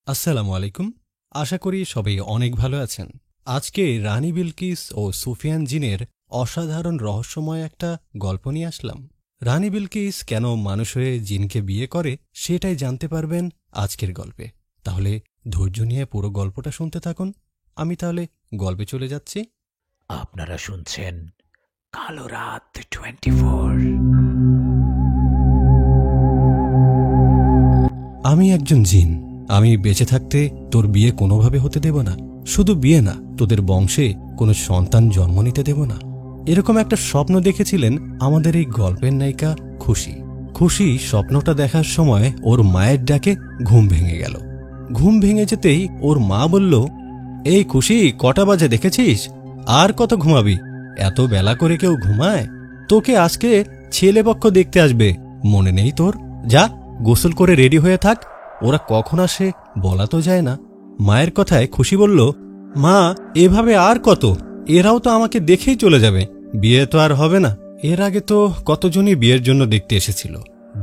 আসসালামু আলাইকুম। আশা করি সবাই অনেক ভালো আছেন। আজকে রানী বিলকিস ও সুফিয়ান জিনের অসাধারণ রহস্যময় একটা গল্প নিয়ে আসলাম। রানী বিলকিস কেন মানুষ হয়ে জিনকে বিয়ে করে সেটাই জানতে পারবেন আজকের গল্পে। তাহলে ধৈর্য নিয়ে পুরো গল্পটা শুনতে থাকুন। আমি তাহলে গল্পে চলে যাচ্ছি। আপনারা শুনছেন কালো রাত 24। আমি একজন জিন। আমি বেঁচে থাকতে তোর বিয়ে কোনোভাবে হতে দেব না। শুধু বিয়ে না, তোদের বংশে কোনো সন্তান জন্ম নিতে দেব না। এরকম একটা স্বপ্ন দেখেছিলেন আমাদের এই গল্পের নায়িকা খুশি। খুশি স্বপ্নটা দেখার সময় ওর মায়ের ডাকে ঘুম ভেঙে গেল। ঘুম ভেঙে যেতেই ওর মা বলল, এই খুশি, কটা বাজে দেখেছিস? আর কত ঘুমাবি? এত বেলা করে কেউ ঘুমায়? তোকে আজকে ছেলেপক্ষ দেখতে আসবে, মনে নেই তোর? যা, গোসল করে রেডি হয়ে থাক। ওরা কখন আসে বলা তো যায় না। মায়ের কথায় খুশি বলল, মা, এভাবে আর কত? এরাও তো আমাকে দেখেই চলে যাবে। বিয়ে তো আর হবে না। এর আগে তো কতজনই বিয়ের জন্য দেখতে এসেছিল,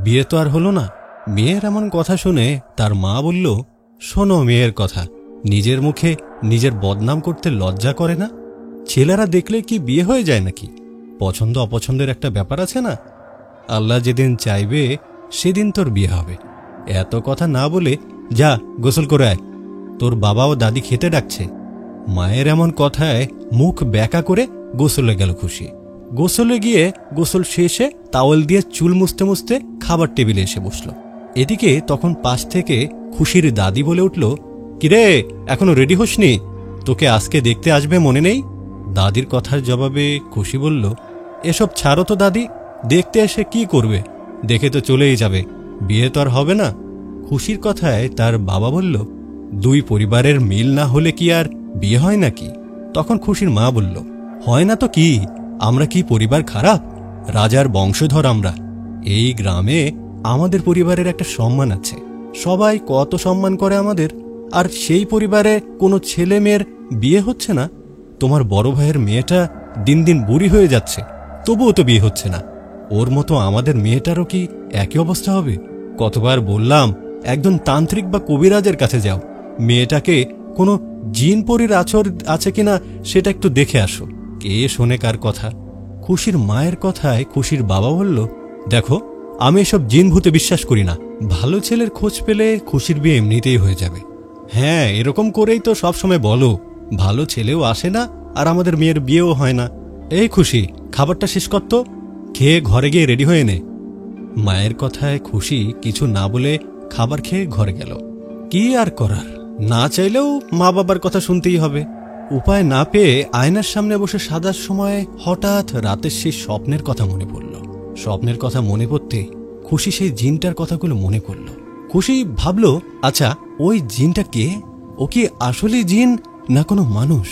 বিয়ে তো আর হলো না। মেয়ের এমন কথা শুনে তার মা বলল, শোনো মেয়ের কথা, নিজের মুখে নিজের বদনাম করতে লজ্জা করে না? ছেলেরা দেখলে কি বিয়ে হয়ে যায় নাকি? পছন্দ অপছন্দের একটা ব্যাপার আছে না? আল্লাহ যেদিন চাইবে সেদিন তোর বিয়ে হবে। এত কথা না বলে যা, গোসল করে আয়। তোর বাবা ও দাদি খেতে ডাকছে। মায়ের এমন কথায় মুখ ব্যাকা করে গোসলে গেল খুশি। গোসলে গিয়ে গোসল শেষে তাওয়াল দিয়ে চুল মুছতে মুছতে খাবার টেবিলে এসে বসল। এদিকে তখন পাশ থেকে খুশির দাদি বলে উঠল, কিরে, এখনো রেডি হোসনি? তোকে আজকে দেখতে আসবে মনে নেই? দাদির কথার জবাবে খুশি বলল, এসব ছাড়ো তো দাদি, দেখতে এসে কি করবে? দেখে তো চলেই যাবে, বিয়ে তো আর হবে না। খুশির কথায় তার বাবা বলল, দুই পরিবারের মিল না হলে কি আর বিয়ে হয় নাকি? তখন খুশির মা বলল, হয় না তো কি? আমরা কি পরিবার খারাপ? রাজার বংশধর আমরা। এই গ্রামে আমাদের পরিবারের একটা সম্মান আছে, সবাই কত সম্মান করে আমাদের। আর সেই পরিবারে কোনো ছেলে মেয়ের বিয়ে হচ্ছে না। তোমার বড় ভাইয়ের মেয়েটা দিন দিন বুড়ি হয়ে যাচ্ছে, তবুও তো বিয়ে হচ্ছে না। ওর মতো আমাদের মেয়েটারও কি একই অবস্থা হবে? কতবার বললাম একজন তান্ত্রিক বা কবিরাজের কাছে যাও, মেয়েটাকে কোনো জিন পরীর আছর আছে কিনা সেটা একটু দেখে আসো। কে শোনে কার কথা? খুশির মায়ের কথায় খুশির বাবা বলল, দেখো, আমি এসব জিন ভূতে বিশ্বাস করি না। ভালো ছেলের খোঁজ পেলে খুশির বিয়ে এমনিতেই হয়ে যাবে। হ্যাঁ, এরকম করেই তো সবসময় বলো, ভালো ছেলেও আসে না আর আমাদের মেয়ের বিয়েও হয় না। এই খুশি, খাবারটা শেষ কর তো, খেয়ে ঘরে গিয়ে রেডি হয়ে নে। মায়ের কথায় খুশি কিছু না বলে খাবার খেয়ে ঘরে গেল। কি আর করার, না চাইলেও মা বাবার কথা শুনতেই হবে। উপায় না পেয়ে আয়নার সামনে বসে সাদার সময় হঠাৎ রাতের সেই স্বপ্নের কথা মনে পড়ল। স্বপ্নের কথা মনে পড়তে খুশি সেই জিনটার কথাগুলো মনে পড়ল। খুশি ভাবল, আচ্ছা, ওই জিনটা কে? ও কি আসলে জিন না কোনো মানুষ?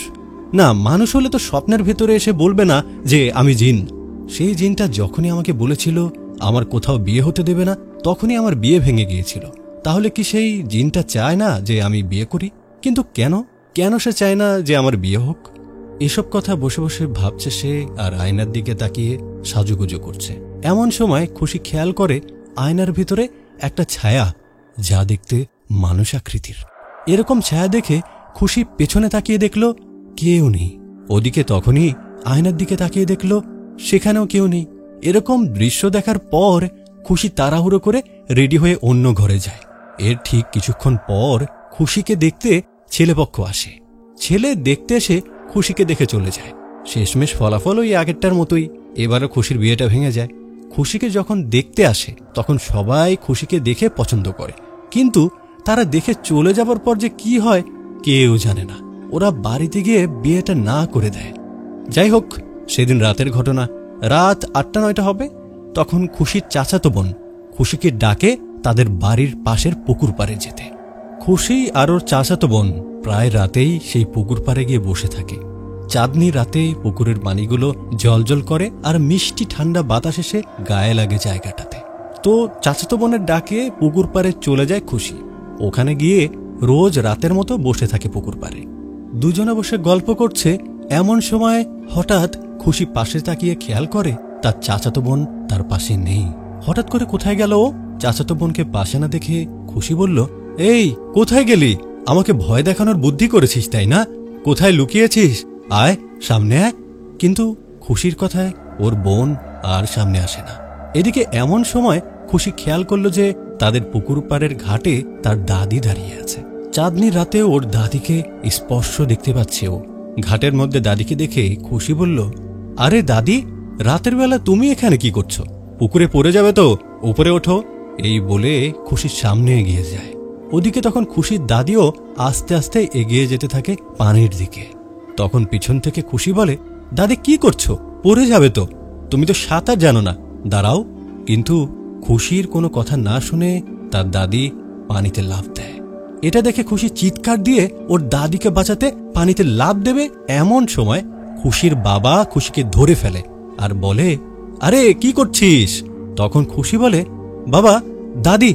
না, মানুষ হলে তো স্বপ্নের ভেতরে এসে বলবে না যে আমি জিন। সেই জিনটা যখনই আমাকে বলেছিল আমার কোথাও বিয়ে হতে দেবে না, তখনই আমার বিয়ে ভেঙে গিয়েছিল। তাহলে কি সেই জিনটা চায় না যে আমি বিয়ে করি? কিন্তু কেন কেন সে চায় না যে আমার বিয়ে হোক? এসব কথা বসে বসে ভাবছে সে, আর আয়নার দিকে তাকিয়ে সাজুগুজু করছে। এমন সময় খুশি খেয়াল করে আয়নার ভিতরে একটা ছায়া, যা দেখতে মানুষ আকৃতির। এরকম ছায়া দেখে খুশি পেছনে তাকিয়ে দেখল কেউ নেই। ওদিকে তখনই আয়নার দিকে তাকিয়ে দেখল সেখানেও কেউ নেই। এরকম দৃশ্য দেখার পর খুশি তাড়াহুড়ো করে রেডি হয়ে অন্য ঘরে যায়। এর ঠিক কিছুক্ষণ পর খুশিকে দেখতে ছেলেপক্ষ আসে। ছেলে দেখতে এসে খুশিকে দেখে চলে যায়। শেষমেশ ফলাফল ওই আগেরটার মতোই, এবারও খুশির বিয়েটা ভেঙে যায়। খুশিকে যখন দেখতে আসে তখন সবাই খুশিকে দেখে পছন্দ করে, কিন্তু তারা দেখে চলে যাবার পর যে কি হয় কেউ জানে না। ওরা বাড়িতে গিয়ে বিয়েটা না করে দেয়। যাই হোক, সেদিন রাতের ঘটনা। রাত 8-9 হবে। তখন খুশির চাচাতো বোন খুশিকে ডাকে তাদের বাড়ির পাশের পুকুর পাড়ে যেতে। খুশি আর ওর চাচাতো বোন প্রায় রাতেই সেই পুকুর পাড়ে গিয়ে বসে থাকে। চাঁদনি রাতে পুকুরের পানিগুলো জলজল করে আর মিষ্টি ঠান্ডা বাতাস এসে গায়ে লাগে জায়গাটাতে। তো চাচাতো বোনের ডাকে পুকুর পাড়ে চলে যায় খুশি। ওখানে গিয়ে রোজ রাতের মতো বসে থাকে পুকুর পাড়ে। দুজনে বসে গল্প করছে। এমন সময় হঠাৎ খুশি পাশে তাকিয়ে খেয়াল করে তার চাচাতো বোন তার পাশে নেই। হঠাৎ করে কোথায় গেল ও? চাচাতো বোনকে পাশে না দেখে খুশি বলল, এই কোথায় গেলি? আমাকে ভয় দেখানোর বুদ্ধি করেছিস তাই না? কোথায় লুকিয়েছিস? আয়, সামনে আয়। কিন্তু খুশির কথায় ওর বোন আর সামনে আসে না। এদিকে এমন সময় খুশি খেয়াল করল যে তাদের পুকুর পাড়ের ঘাটে তার দাদি দাঁড়িয়ে আছে। চাঁদনির রাতে ওর দাদিকে স্পর্শ দেখতে পাচ্ছে ও। ঘাটের মধ্যে দাদিকে দেখে খুশি বলল, আরে দাদি, রাতের বেলা তুমি এখানে কি করছো? পুকুরে পড়ে যাবে তো, উপরে ওঠো। এই বলে খুশির সামনে এগিয়ে যায়। ওদিকে তখন খুশির দাদিও আস্তে আস্তে এগিয়ে যেতে থাকে পানির দিকে। তখন পিছন থেকে খুশি বলে, দাদি কি করছো? পড়ে যাবে তো, তুমি তো সাঁতার জানো না, দাঁড়াও। কিন্তু খুশির কোনো কথা না শুনে তার দাদি পানিতে লাফ দেয়। এটা দেখে খুশি চিৎকার দিয়ে ওর দাদিকে বাঁচাতে পানিতে লাফ দেবে, এমন সময় খুশির বাবা খুশিকে ধরে ফেলে আর বলে, আরে কি করছিস? তখন খুশি বলে, বাবা, দাদি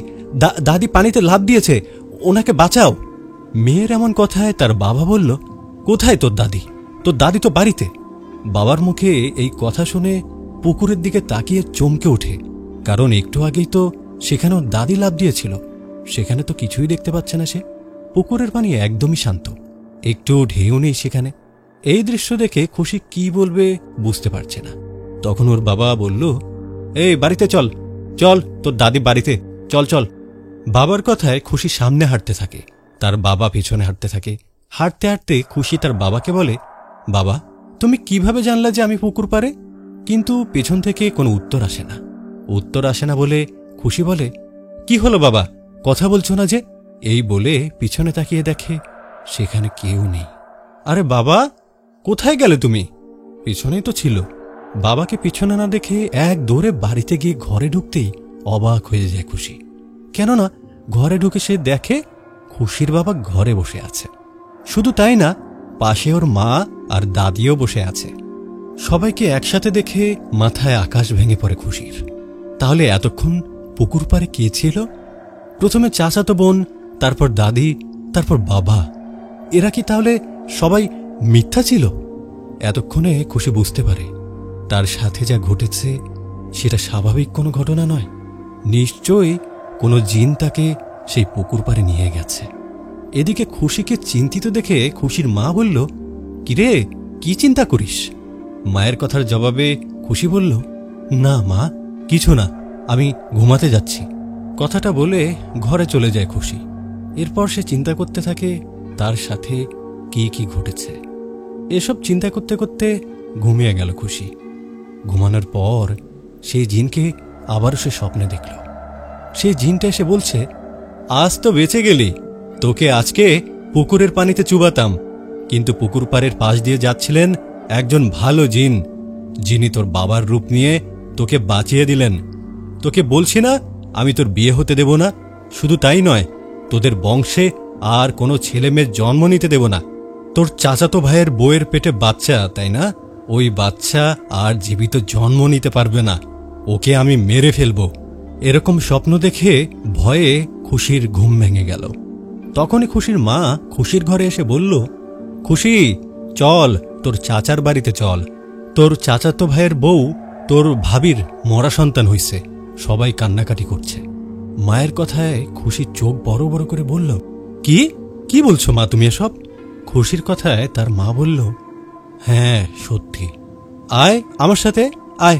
দাদি পানিতে লাফ দিয়েছে, ওনাকে বাঁচাও। মেয়ের এমন কথায় তার বাবা বলল, কোথায় তোর দাদি? তোর দাদি তো বাড়িতে। বাবার মুখে এই কথা শুনে পুকুরের দিকে তাকিয়ে চমকে ওঠে, কারণ একটু আগেই তো সেখানে ওর দাদি লাফ দিয়েছিল। সেখানে তো কিছুই দেখতে পাচ্ছে না সে। পুকুরের পানি একদমই শান্ত, একটু ঢেউ নেই সেখানে। এই দৃশ্য দেখে খুশি কি বলবে বুঝতে পারছে না। তখন ওর বাবা বলল, এই বাড়িতে চল, চল, তোর দাদি বাড়িতে, চল চল। বাবার কথায় খুশি সামনে হাঁটতে থাকে, তার বাবা পিছনে হাঁটতে থাকে। হাঁটতে হাঁটতে খুশি তার বাবাকে বলে, বাবা, তুমি কিভাবে জানলা যে আমি পুকুর পাড়ে? কিন্তু পেছন থেকে কোনো উত্তর আসে না। উত্তর আসে না বলে খুশি বলে, কি হলো বাবা, কথা বলছো না যে? এই বলে পিছনে তাকিয়ে দেখে সেখানে কেউ নেই। আরে বাবা, কোথায় গেলে তুমি? পিছনেই তো ছিল। বাবাকে পিছনে না দেখে এক দৌড়ে বাড়িতে গিয়ে ঘরে ঢুকতেই অবাক হয়ে যায় খুশি। কেননা ঘরে ঢুকে সে দেখে খুশির বাবা ঘরে বসে আছে। শুধু তাই না, পাশে ওর মা আর দাদিও বসে আছে। সবাইকে একসাথে দেখে মাথায় আকাশ ভেঙে পড়ে খুশির। তাহলে এতক্ষণ পুকুর পাড়ে কে ছিল? প্রথমে চাচাতো বোন, তারপর দাদি, তারপর বাবা। এরা কি তাহলে সবাই মিথ্যা ছিল? এতক্ষণে খুশি বুঝতে পারে তার সাথে যা ঘটেছে সেটা স্বাভাবিক কোনো ঘটনা নয়। নিশ্চয়ই কোনো জিন তাকে সেই পুকুর পাড়ে নিয়ে গেছে। এদিকে খুশিকে চিন্তিত দেখে খুশির মা বলল, কিরে, কি চিন্তা করিস? মায়ের কথার জবাবে খুশি বলল, না মা, কিছু না, আমি ঘুমাতে যাচ্ছি। কথাটা বলে ঘরে চলে যায় খুশি। এরপর সে চিন্তা করতে থাকে তার সাথে কি কি ঘটেছে। এসব চিন্তা করতে করতে ঘুমিয়ে গেল খুশি। ঘুমানোর পর সেই জিনকে আবারও সে স্বপ্নে দেখল। সেই জিনটা এসে বলছে, আজ তো বেঁচে গেলি, তোকে আজকে পুকুরের পানিতে চুবাতাম, কিন্তু পুকুর পাড়ের পাশ দিয়ে যাচ্ছিলেন একজন ভালো জিন, যিনি তোর বাবার রূপ নিয়ে তোকে বাঁচিয়ে দিলেন। তোকে বলছি না আমি তোর বিয়ে হতে দেব না, শুধু তাই নয়, তোদের বংশে আর কোনো ছেলে মেয়ের জন্ম নিতে দেব না। তোর চাচাতো ভাইয়ের বউয়ের পেটে বাচ্চা, তাই না? ওই বাচ্চা আর জীবিত জন্ম নিতে পারবে না, ওকে আমি মেরে ফেলব। এরকম স্বপ্ন দেখে ভয়ে খুশির ঘুম ভেঙে গেল। তখনই খুশির মা খুশির ঘরে এসে বলল, খুশি, চল, তোর চাচার বাড়িতে চল। তোর চাচাতো ভাইয়ের বউ, তোর ভাবির মরা সন্তান হইছে, সবাই কান্নাকাটি করছে। মায়ের কথায় খুশির চোখ বড় বড় করে বলল, কি কি বলছো মা তুমি এসব? খুশির কথায় তার মা বলল, হ্যাঁ সত্যি, আয় আমার সাথে আয়।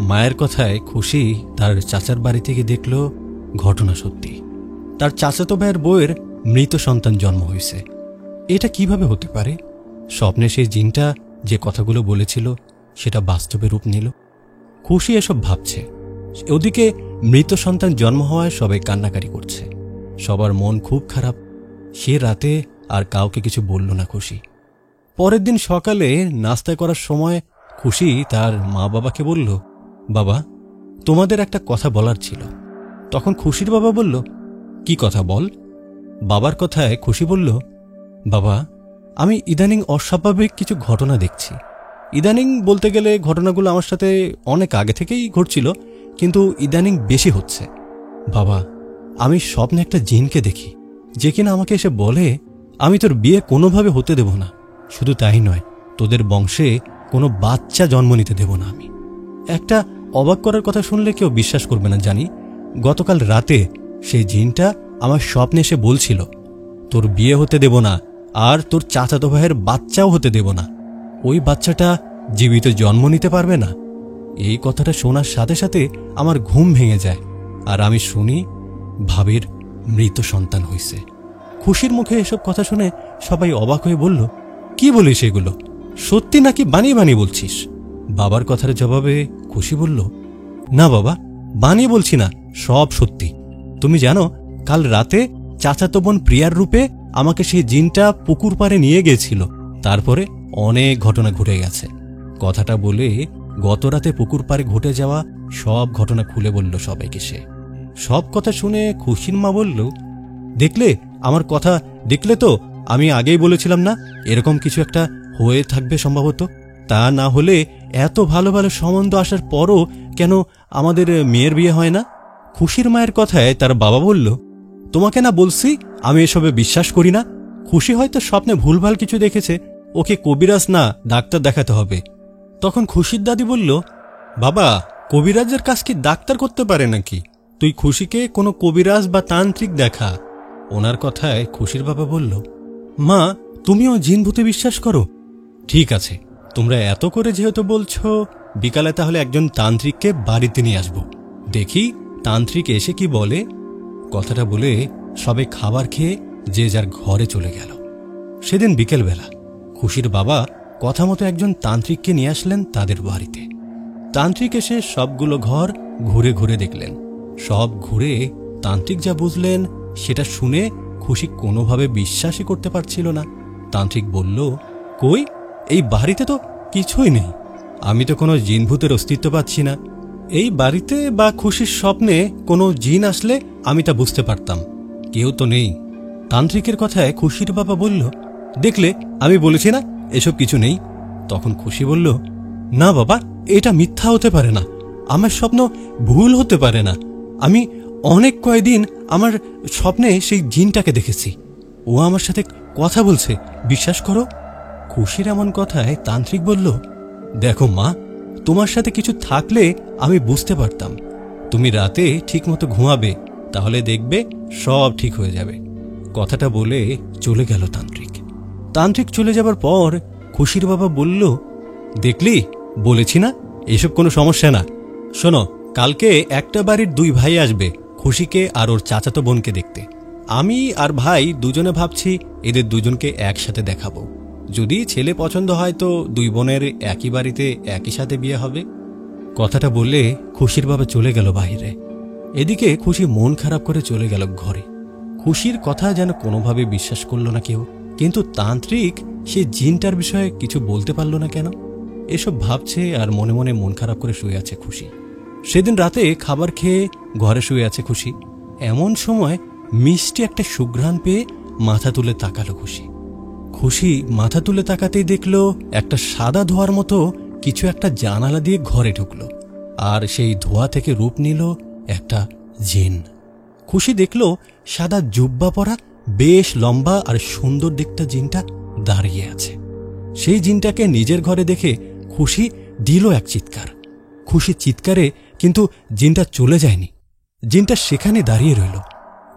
মায়ের কথায় খুশি তার চাচার বাড়ি থেকে দেখল ঘটনা সত্যি। তার চাচাতো ভাইয়ের বউয়ের মৃত সন্তান জন্ম হয়েছে। এটা কিভাবে হতে পারে? স্বপ্নে সেই জিনটা যে কথাগুলো বলেছিল সেটা বাস্তবে রূপ নিল। খুশি এসব ভাবছে। ওদিকে মৃত সন্তান জন্ম হওয়ায় সবাই কান্নাকাটি করছে। সবার মন খুব খারাপ। সে রাতে আর কাউকে কিছু বলল না খুশি। পরের দিন সকালে নাস্তা করার সময় খুশি তার মা বাবাকে বলল, বাবা, তোমাদের একটা কথা বলার ছিল। তখন খুশির বাবা বলল, কি কথা বল? বাবার কথায় খুশি বলল, বাবা, আমি ইদানিং অস্বাভাবিক কিছু ঘটনা দেখছি। ইদানিং বলতে গেলে ঘটনাগুলো আমার সাথে অনেক আগে থেকেই ঘটছিল, কিন্তু ইদানিং বেশি হচ্ছে। বাবা, আমি স্বপ্নে একটা জিনকে দেখি, যে কিনা আমাকে এসে বলে, আমি তোর বিয়ে কোনোভাবে হতে দেব না। শুধু তাই নয়, তোদের বংশে কোনো বাচ্চা জন্ম নিতে দেব না আমি। একটা অবাক করার কথা শুনলে কেউ বিশ্বাস করবে না জানি। গতকাল রাতে সেই জিনটা আমার স্বপ্নে এসে বলছিল, তোর বিয়ে হতে দেব না, আর তোর চাচাতো ভাইয়ের বাচ্চাও হতে দেব না। ওই বাচ্চাটা জীবিত জন্ম নিতে পারবে না। এই কথাটা শোনার সাথে সাথে আমার ঘুম ভেঙে যায়, আর আমি শুনি ভাবির মৃত সন্তান হইছে। খুশির মুখে এসব কথা শুনে সবাই অবাক হয়ে বলল, কি বলিস এগুলো? সত্যি নাকি বানিয়ে বানিয়ে বলছিস? বাবার কথার জবাবে খুশি বলল, না বাবা, বানিয়ে বলছি না, সব সত্যি। তুমি জানো, কাল রাতে চাচাতো বোন প্রিয়ার রূপে আমাকে সেই জিনটা পুকুর পাড়ে নিয়ে গিয়েছিল। তারপরে অনেক ঘটনা ঘটে গেছে। কথাটা বলে গত রাতে পুকুর পাড়ে ঘটে যাওয়া সব ঘটনা খুলে বলল সবাইকে সে। সব কথা শুনে খুশির মা বলল, দেখলে আমার কথা, দেখলে তো, আমি আগেই বলেছিলাম না এরকম কিছু একটা হয়ে থাকবে সম্ভবত। তা না হলে এত ভালো ভালো সম্বন্ধ আসার পরও কেন আমাদের মেয়ের বিয়ে হয় না? খুশির মায়ের কথায় তার বাবা বলল, তোমাকে না বলছি আমি এসবে বিশ্বাস করি না। খুশি হয়তো স্বপ্নে ভুলভাল কিছু দেখেছে, ওকে কবিরাজ না ডাক্তার দেখাতে হবে। তখন খুশির দাদি বলল, বাবা, কবিরাজের কাজ কি ডাক্তার করতে পারে নাকি? তুই খুশিকে কোনো কবিরাজ বা তান্ত্রিক দেখা। ওনার কথায় খুশির বাবা বলল, মা, তুমিও জিন ভূতে বিশ্বাস করো? ঠিক আছে, তোমরা এত করে যেহেতু বলছো, বিকালে তাহলে একজন তান্ত্রিককে বাড়িতে নিয়ে আসবো, দেখি তান্ত্রিক এসে কি বলে। কথাটা বলে সবাই খাবার খেয়ে যে যার ঘরে চলে গেল। সেদিন বিকেলবেলা খুশির বাবা কথা মতো একজন তান্ত্রিককে নিয়ে আসলেন তাদের বাড়িতে। তান্ত্রিক এসে সবগুলো ঘর ঘুরে ঘুরে দেখলেন। সব ঘুরে তান্ত্রিক যা বুঝলেন সেটা শুনে খুশি কোনোভাবে বিশ্বাসই করতে পারছিল না। তান্ত্রিক বলল, কই, এই বাড়িতে তো কিছুই নেই। আমি তো কোনো জিন ভূতের অস্তিত্ব পাচ্ছি না। এই বাড়িতে বা খুশির স্বপ্নে কোনো জিন আসলে আমি তা বুঝতে পারতাম, কেউ তো নেই। তান্ত্রিকের কথায় খুশির বাবা বলল, দেখলে আমি বলেছি না এসব কিছু নেই। তখন খুশি বলল, না বাবা, এটা মিথ্যা হতে পারে না, আমার স্বপ্ন ভুল হতে পারে না। আমি অনেক কয়েকদিন আমার স্বপ্নে সেই জিনটাকে দেখেছি, ও আমার সাথে কথা বলছে, বিশ্বাস করো। খুশির এমন কথায় তান্ত্রিক বলল, দেখো মা, তোমার সাথে কিছু থাকলে আমি বুঝতে পারতাম। তুমি রাতে ঠিকমতো ঘুমাবে, তাহলে দেখবে সব ঠিক হয়ে যাবে। কথাটা বলে চলে গেল তান্ত্রিক। তান্ত্রিক চলে যাবার পর খুশির বাবা বলল, দেখলি, বলেছি না এসব কোনো সমস্যা না। শোনো, কালকে একটা বাড়ির দুই ভাই আসবে খুশিকে আর ওর চাচাতো বোনকে দেখতে। আমি আর ভাই দুজনে ভাবছি এদের দুজনকে একসাথে দেখাবো। যদি ছেলে পছন্দ হয় তো দুই বোনের একই বাড়িতে একই সাথে বিয়ে হবে। কথাটা বললে খুশির বাবা চলে গেল বাইরে। এদিকে খুশি মন খারাপ করে চলে গেল ঘরে। খুশির কথা যেন কোনোভাবে বিশ্বাস করল না কেউ। কিন্তু তান্ত্রিক সে জিনটার বিষয়ে কিছু বলতে পারল না কেন? এসব ভাবছে আর মনে মনে মন খারাপ করে শুয়ে আছে খুশি। সেদিন রাতে খাবার খেয়ে ঘরে শুয়ে আছে খুশি। এমন সময় মিষ্টি একটা সুঘ্রাণ পেয়ে মাথা তুলে তাকালো খুশি। খুশি মাথা তুলে তাকাতেই দেখল একটা সাদা ধোঁয়ার মতো কিছু একটা জানালা দিয়ে ঘরে ঢুকলো, আর সেই ধোঁয়া থেকে রূপ নিল একটা জিন। খুশি দেখল সাদা জুব্বা পরা বেশ লম্বা আর সুন্দর দেখতে জিনটা দাঁড়িয়ে আছে। সেই জিনটাকে নিজের ঘরে দেখে খুশি দিল এক চিৎকার। খুশি চিৎকারে কিন্তু জিনটা চলে যায়নি, জিনটা সেখানে দাঁড়িয়ে রইল।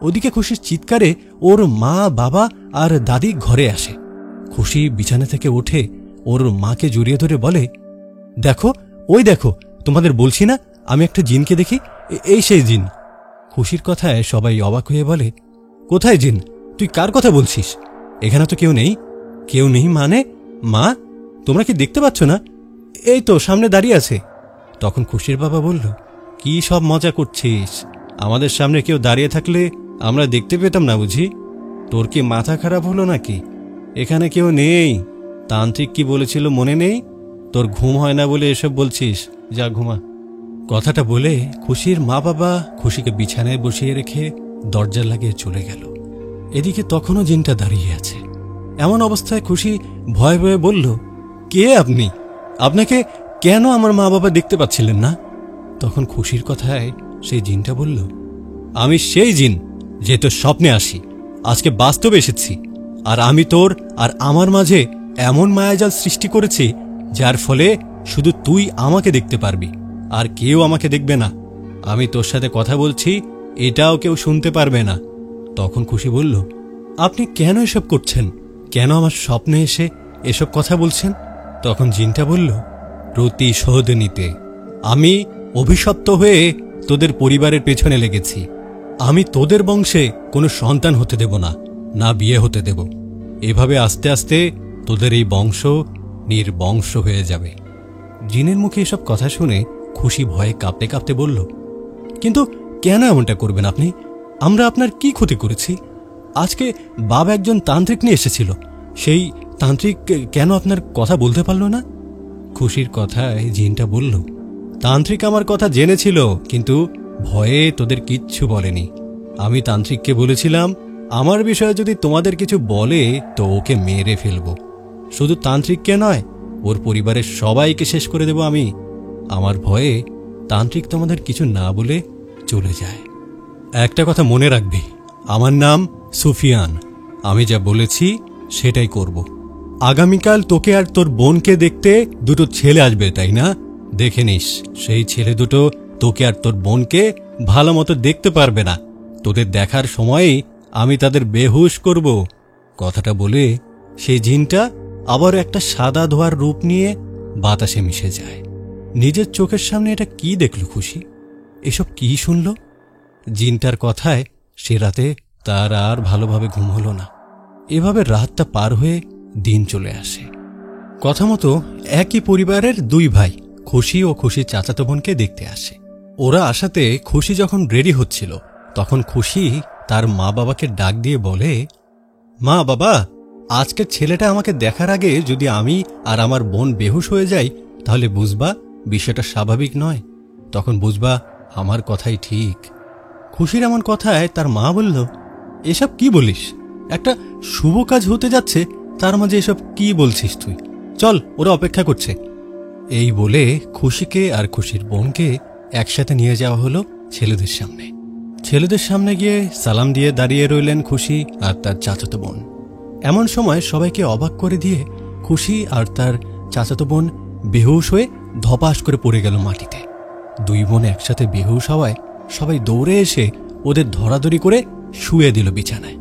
ওদিকে খুশির চিৎকারে ওর মা, বাবা আর দাদি ঘরে আসে। খুশি বিছানা থেকে উঠে ওর মাকে জড়িয়ে ধরে বলে, দেখো, ওই দেখো, তোমাদের বলছি না আমি একটা জিনকে দেখি, এই সেই জিন। খুশির কথায় সবাই অবাক হয়ে বলে, কোথায় জিন? তুই কার কথা বলছিস? এখানে তো কেউ নেই। কেউ নেই মানে? মা, তোমরা কি দেখতে পাচ্ছ না? এই তো সামনে দাঁড়িয়ে আছে। তখন খুশির বাবা বলল, কি সব মজা করছিস? আমাদের সামনে কেউ দাঁড়িয়ে থাকলে আমরা দেখতে পেতাম না বুঝি? তোর কি মাথা খারাপ হলো নাকি? এখানে কেউ নেই। তান্ত্রিক কি বলেছিল মনে নেই? তোর ঘুম হয় না বলে এসব বলছিস, যা ঘুমা। কথাটা বলে খুশির মা বাবা খুশিকে বিছানায় বসিয়ে রেখে দরজা লাগিয়ে চলে গেল। এদিকে তখনও জিনটা দাঁড়িয়ে আছে। এমন অবস্থায় খুশি ভয়ে ভয়ে বলল, কে আপনি? আপনাকে কেন আমার মা বাবা দেখতে পাচ্ছিলেন না? তখন খুশির কথায় সেই জিনটা বলল, আমি সেই জিন যে তোর স্বপ্নে আসি, আজকে বাস্তবে এসেছি। আর আমি তোর আর আমার মাঝে এমন মায়াজাল সৃষ্টি করেছি যার ফলে শুধু তুই আমাকে দেখতে পারবি, আর কেউ আমাকে দেখবে না। আমি তোর সাথে কথা বলছি, এটাও কেউ শুনতে পারবে না। তখন খুশি বলল, আপনি কেন এসব করছেন? কেন আমার স্বপ্নে এসে এসব কথা বলছেন? তখন জিনটা বলল, প্রতিশোধ নিতে। আমি অভিশপ্ত হয়ে তোদের পরিবারের পেছনে লেগেছি। আমি তোদের বংশে কোনো সন্তান হতে দেব না, না বিয়ে হতে দেব। এভাবে আস্তে আস্তে তোদের এই বংশ নির্বংশ হয়ে যাবে। জিনের মুখে এসব কথা শুনে খুশি ভয়ে কাঁপতে কাঁপতে বলল, কিন্তু কেন এমনটা করবেন আপনি? আমরা আপনার কি ক্ষতি করেছি? আজকে বাবা একজন তান্ত্রিক নিয়ে এসেছিল, সেই তান্ত্রিক কেন আপনার কথা বলতে পারল না? খুশির কথায় জিনটা বলল, তান্ত্রিক আমার কথা জেনেছিল, কিন্তু ভয়ে তোদের কিচ্ছু বলেনি। আমি তান্ত্রিককে বলেছিলাম, আমার বিষয়ে যদি তোমাদের কিছু বলে তো ওকে মেরে ফেলব। শুধু তান্ত্রিককে নয়, ওর পরিবারের সবাইকে শেষ করে দেব আমি। আমার ভয়ে তান্ত্রিক তোমাদের কিছু না বলে চলে যায়। একটা কথা মনে রাখবি, আমার নাম সুফিয়ান। আমি যা বলেছি সেটাই করব। আগামীকাল তোকে আর তোর বোনকে দেখতে দুটো ছেলে আসবে, তাই না? দেখে নিস, সেই ছেলে দুটো তোকে আর তোর বোনকে ভালো মতো দেখতে পারবে না। তোদের দেখার সময়েই আমি তাদের বেহুশ করব। কথাটা বলে সেই জিনটা আবার একটা সাদা ধোয়ার রূপ নিয়ে বাতাসে মিশে যায়। নিজের চোখের সামনে এটা কি দেখল খুশি? এসব কি শুনল? জিনটার কথায় সে রাতে তার আর ভালোভাবে ঘুম হল না। এভাবে রাতটা পার হয়ে দিন চলে আসে। কথা মতো একই পরিবারের দুই ভাই খুশি ও খুশির চাচাতো বোনকে দেখতে আসে। ওরা আসাতে খুশি যখন রেডি হচ্ছিল, তখন খুশি তার মা বাবাকে ডাক দিয়ে বলে, মা বাবা, আজকের ছেলেটা আমাকে দেখার আগে যদি আমি আর আমার বোন বেহুশ হয়ে যাই, তাহলে বুঝবা বিষয়টা স্বাভাবিক নয়। তখন বুঝবা আমার কথাই ঠিক। খুশির এমন কথায় তার মা বলল, এসব কি বলিস? একটা শুভ কাজ হতে যাচ্ছে, তার মাঝে এসব কি বলছিস তুই? চল, ওরা অপেক্ষা করছে। এই বলে খুশিকে আর খুশির বোনকে একসাথে নিয়ে যাওয়া হলো ছেলেদের সামনে। ছেলেদের সামনে গিয়ে সালাম দিয়ে দাঁড়িয়ে রইলেন খুশি আর তার চাচাতো বোন। এমন সময় সবাইকে অবাক করে দিয়ে খুশি আর তার চাচাতো বোন বেহুশ হয়ে ধপাস করে পড়ে গেল মাটিতে। দুই বোন একসাথে বেহুশ হওয়ায় সবাই দৌড়ে এসে ওদের ধরাধরি করে শুয়ে দিল বিছানায়।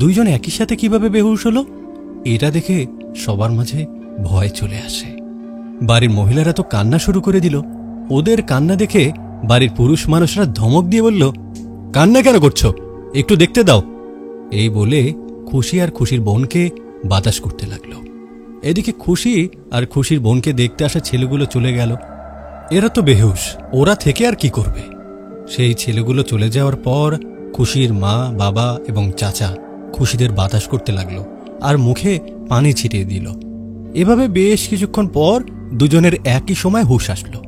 দুইজন একই সাথে কিভাবে বেহুশ হলো, এটা দেখে সবার মাঝে ভয় চলে আসে। বাড়ির মহিলারা তো কান্না শুরু করে দিল। ওদের কান্না দেখে বাড়ির পুরুষ মানুষরা ধমক দিয়ে বলল, কান্না কেন করছো? একটু দেখতে দাও। এই বলে খুশি আর খুশির বোনকে বাতাস করতে লাগলো। এদিকে খুশি আর খুশির বোনকে দেখতে আসা ছেলেগুলো চলে গেল। এরা তো বেহুশ, ওরা থেকে আর কি করবে? সেই ছেলেগুলো চলে যাওয়ার পর খুশির মা, বাবা এবং চাচা খুশিদের বাতাস করতে লাগলো আর মুখে পানি ছিটিয়ে দিল। এভাবে বেশ কিছুক্ষণ পর দুজনের একই সময় হুঁশ আসলো।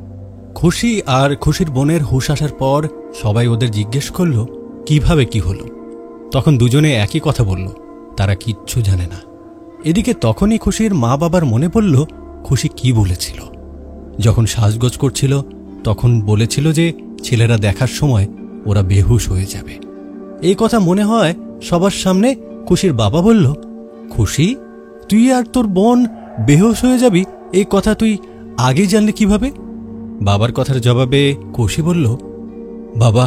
খুশি আর খুশির বোনের হুঁশ আসার পর সবাই ওদের জিজ্ঞেস করল কিভাবে কি হলো। তখন দুজনে একই কথা বলল, তারা কিচ্ছু জানে না। এদিকে তখনই খুশির মা বাবার মনে পড়ল খুশি কি বলেছিল। যখন সাজগোজ করছিল তখন বলেছিল যে ছেলেরা দেখার সময় ওরা বেহুশ হয়ে যাবে। এই কথা মনে হয় সবার সামনে খুশির বাবা বলল, খুশি, তুই আর তোর বোন বেহুশ হয়ে যাবি, এই কথা তুই আগে জানলে কিভাবে? বাবার কথার জবাবে খুশি বলল, বাবা,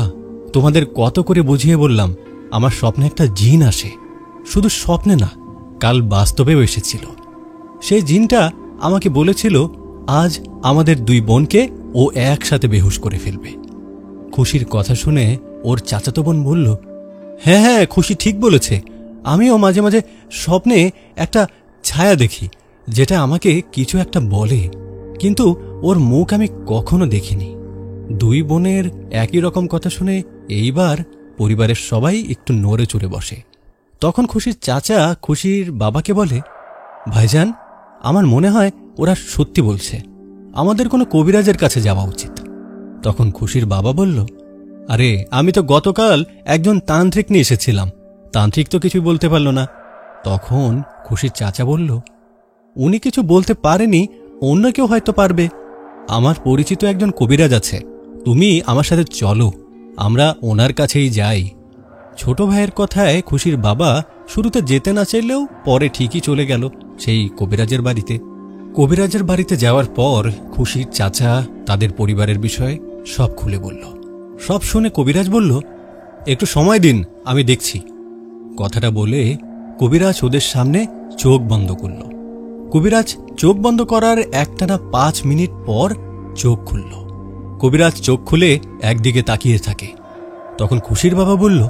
তোমাদের কত করে বুঝিয়ে বললাম, আমার স্বপ্নে একটা জিন আসে। শুধু স্বপ্নে না, কাল বাস্তবেও এসেছিল। সেই জিনটা আমাকে বলেছিল আজ আমাদের দুই বোনকে ও একসাথে বেহুশ করে ফেলবে। খুশির কথা শুনে ওর চাচাতো বোন বলল, হ্যাঁ হ্যাঁ, খুশি ঠিক বলেছে। আমিও মাঝে মাঝে স্বপ্নে একটা ছায়া দেখি, যেটা আমাকে কিছু একটা বলে, কিন্তু ওর মুখ আমি কখনো দেখিনি। দুই বোনের একই রকম কথা শুনে এইবার পরিবারের সবাই একটু নড়ে চড়ে বসে। তখন খুশির চাচা খুশির বাবাকে বলে, ভাইজান, আমার মনে হয় ওরা সত্যি বলছে, আমাদের কোনো কবিরাজের কাছে যাওয়া উচিত। তখন খুশির বাবা বলল, আরে আমি তো গতকাল একজন তান্ত্রিক নিয়ে এসেছিলাম, তান্ত্রিক তো কিছুই বলতে পারল না। তখন খুশির চাচা বলল, উনি কিছু বলতে পারেনি, অন্য কেউ হয়তো পারবে। আমার পরিচিত একজন কবিরাজ আছে, তুমি আমার সাথে চলো, আমরা ওনার কাছেই যাই। ছোট ভাইয়ের কথায় খুশির বাবা শুরুতে যেতে না চাইলেও পরে ঠিকই চলে গেল সেই কবিরাজের বাড়িতে। কবিরাজের বাড়িতে যাওয়ার পর খুশির চাচা তাদের পরিবারের বিষয়ে সব খুলে বলল। সব শুনে কবিরাজ বলল, একটু সময় দিন, আমি দেখছি। কথাটা বলে কবিরাজ ওদের সামনে চোখ বন্ধ করল। কবিরাজ চোখ বন্ধ করার একটানা 5 মিনিট পর চোখ খুলল। কবিরাজ চোখ খুলে একদিকে তাকিয়ে থাকে। তখন খুশির বাবা বলল,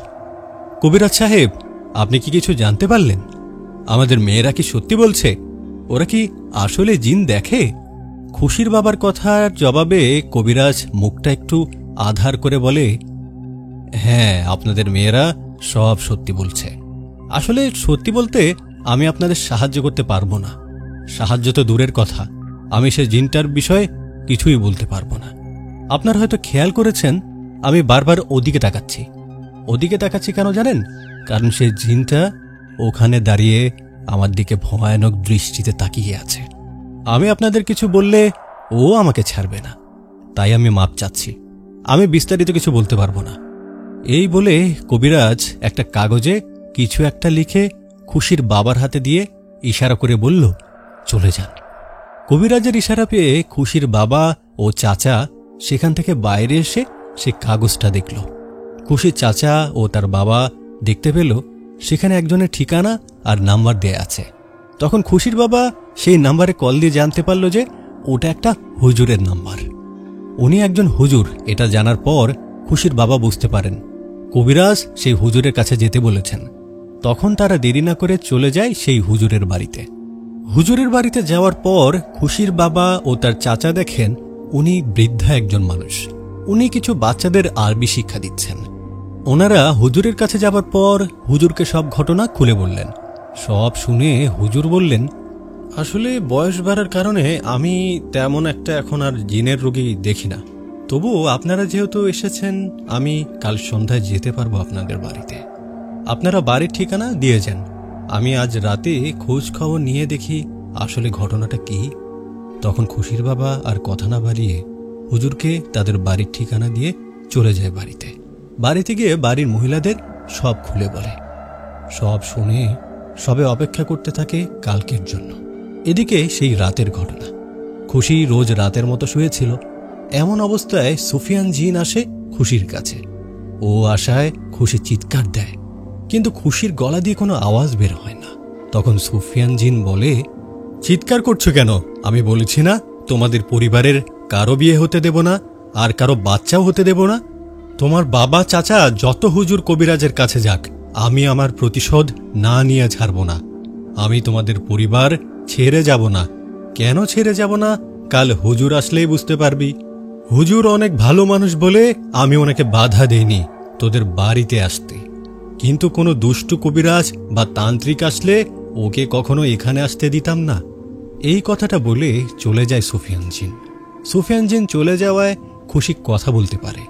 কবিরাজ সাহেব, আপনি কি কিছু জানতে পারলেন? আমাদের মেয়েরা কি সত্যি বলছে? ওরা কি আসলে জিন দেখে? খুশির বাবার কথার জবাবে কবিরাজ মুখটা একটু আধার করে বলে, হ্যাঁ, আপনাদের মেয়েরা সব সত্যি বলছে। আসলে সত্যি বলতে আমি আপনাদের সাহায্য করতে পারবো না। সাহায্য তো দূরের কথা, আমি সে জিনটার বিষয়ে কিছুই বলতে পারবো না। আপনার হয়তো খেয়াল করেছেন আমি বারবার ওদিকে তাকাচ্ছি। ওদিকে তাকাচ্ছি কেন জানেন? কারণ সে জিনটা ওখানে দাঁড়িয়ে আমার দিকে ভয়ানক দৃষ্টিতে তাকিয়ে আছে। আমি আপনাদের কিছু বললে ও আমাকে ছাড়বে না, তাই আমি মাপ চাচ্ছি। আমি বিস্তারিত কিছু বলতে পারবো না। এই বলে কবিরাজ একটা কাগজে কিছু একটা লিখে খুশির বাবার হাতে দিয়ে ইশারা করে বলল, চলে যান। কবিরাজের ইশারা পেয়ে খুশির বাবা ও চাচা সেখান থেকে বাইরে এসে সে কাগজটা দেখল। খুশির চাচা ও তার বাবা দেখতে পেল সেখানে একজনের ঠিকানা আর নাম্বার দেয়া আছে। তখন খুশির বাবা সেই নাম্বারে কল দিয়ে জানতে পারল যে ওটা একটা হুজুরের নাম্বার। উনি একজন হুজুর। এটা জানার পর খুশির বাবা বুঝতে পারেন কবিরাজ সেই হুজুরের কাছে যেতে বলেছেন। তখন তারা দেরি না করে চলে যায় সেই হুজুরের বাড়িতে। হুজুরের বাড়িতে যাওয়ার পর খুশির বাবা ও তার চাচা দেখেন উনি বৃদ্ধা একজন মানুষ। উনি কিছু বাচ্চাদের আরবি শিক্ষা দিচ্ছেন। ওনারা হুজুরের কাছে যাবার পর হুজুরকে সব ঘটনা খুলে বললেন। সব শুনে হুজুর বললেন, আসলে বয়স বাড়ার কারণে আমি তেমন একটা এখন আর জিনের রোগী দেখি না। তবুও আপনারা যেহেতু এসেছেন, আমি কাল সন্ধ্যায় যেতে পারবো আপনাদের বাড়িতে। আপনারা বাড়ির ঠিকানা দিয়ে যান। আমি আজ রাতে খোঁজ খবর নিয়ে দেখি আসলে ঘটনাটা কি। তখন খুশির বাবা আর কথা না বাড়িয়ে হুজুরকে তাদের বাড়ির ঠিকানা দিয়ে চলে যায় বাড়িতে। বাড়িতে গিয়ে বাড়ির মহিলাদের সব খুলে বলে। সব শুনে সবে অপেক্ষা করতে থাকে কালকের জন্য। এদিকে সেই রাতের ঘটনা। খুশি রোজ রাতের মতো শুয়েছিল। এমন অবস্থায় সুফিয়ান জিন আসে খুশির কাছে। ও আশায় খুশি চিৎকার দেয়, কিন্তু খুশির গলা দিয়ে কোনো আওয়াজ বের হয় না। তখন সুফিয়ান জিন বলে, চিৎকার করছো কেন? আমি বলেছি না তোমাদের পরিবারের কারো বিয়ে হতে দেব না, আর কারো বাচ্চাও হতে দেব না। তোমার বাবা চাচা যত হুজুর কবিরাজের কাছে যাক, আমি আমার প্রতিশোধ না নিয়ে ছাড়ব না। আমি তোমাদের পরিবার ছেড়ে যাব না। কেন ছেড়ে যাব না, কাল হুজুর আসলেই বুঝতে পারবি। হুজুর অনেক ভালো মানুষ বলে আমি ওনাকে বাধা দেইনি তোদের বাড়িতে আসতে, কিন্তু কোনো দুষ্টু কবিরাজ বা তান্ত্রিক আসলে ওকে কখনো এখানে আসতে দিতাম না। এই কথাটা বলে চলে যায় সুফিয়ান জিন। সুফিয়ান জিন চলে যাওয়ায় খুশি কথা বলতে পারে।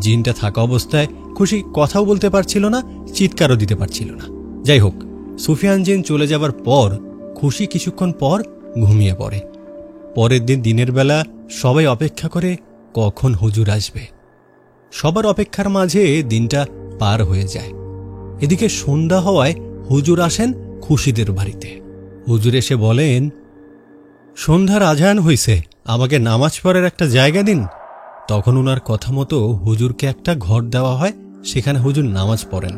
জিনটা থাকা অবস্থায় খুশি কথাও বলতে পারছিল না, চিৎকারও দিতে পারছিল না। যাই হোক, সুফিয়ান জিন চলে যাবার পর খুশি কিছুক্ষণ পর ঘুমিয়ে পড়ে। পরের দিন দিনের বেলা সবাই অপেক্ষা করে কখন হুজুর আসবে। সবার অপেক্ষার মাঝে দিনটা পার হয়ে যায়। এদিকে সন্ধ্যা হওয়ায় হুজুর আসেন খুশিদের বাড়িতে। হুজুর এসে বলেন, সন্ধ্যার আজান হইছে, আমাকে নামাজ পড়ার একটা জায়গা দিন। তখন উনার কথা মতো হুজুরকে একটা ঘর দেওয়া হয়। সেখানে হুজুর নামাজ পড়েন।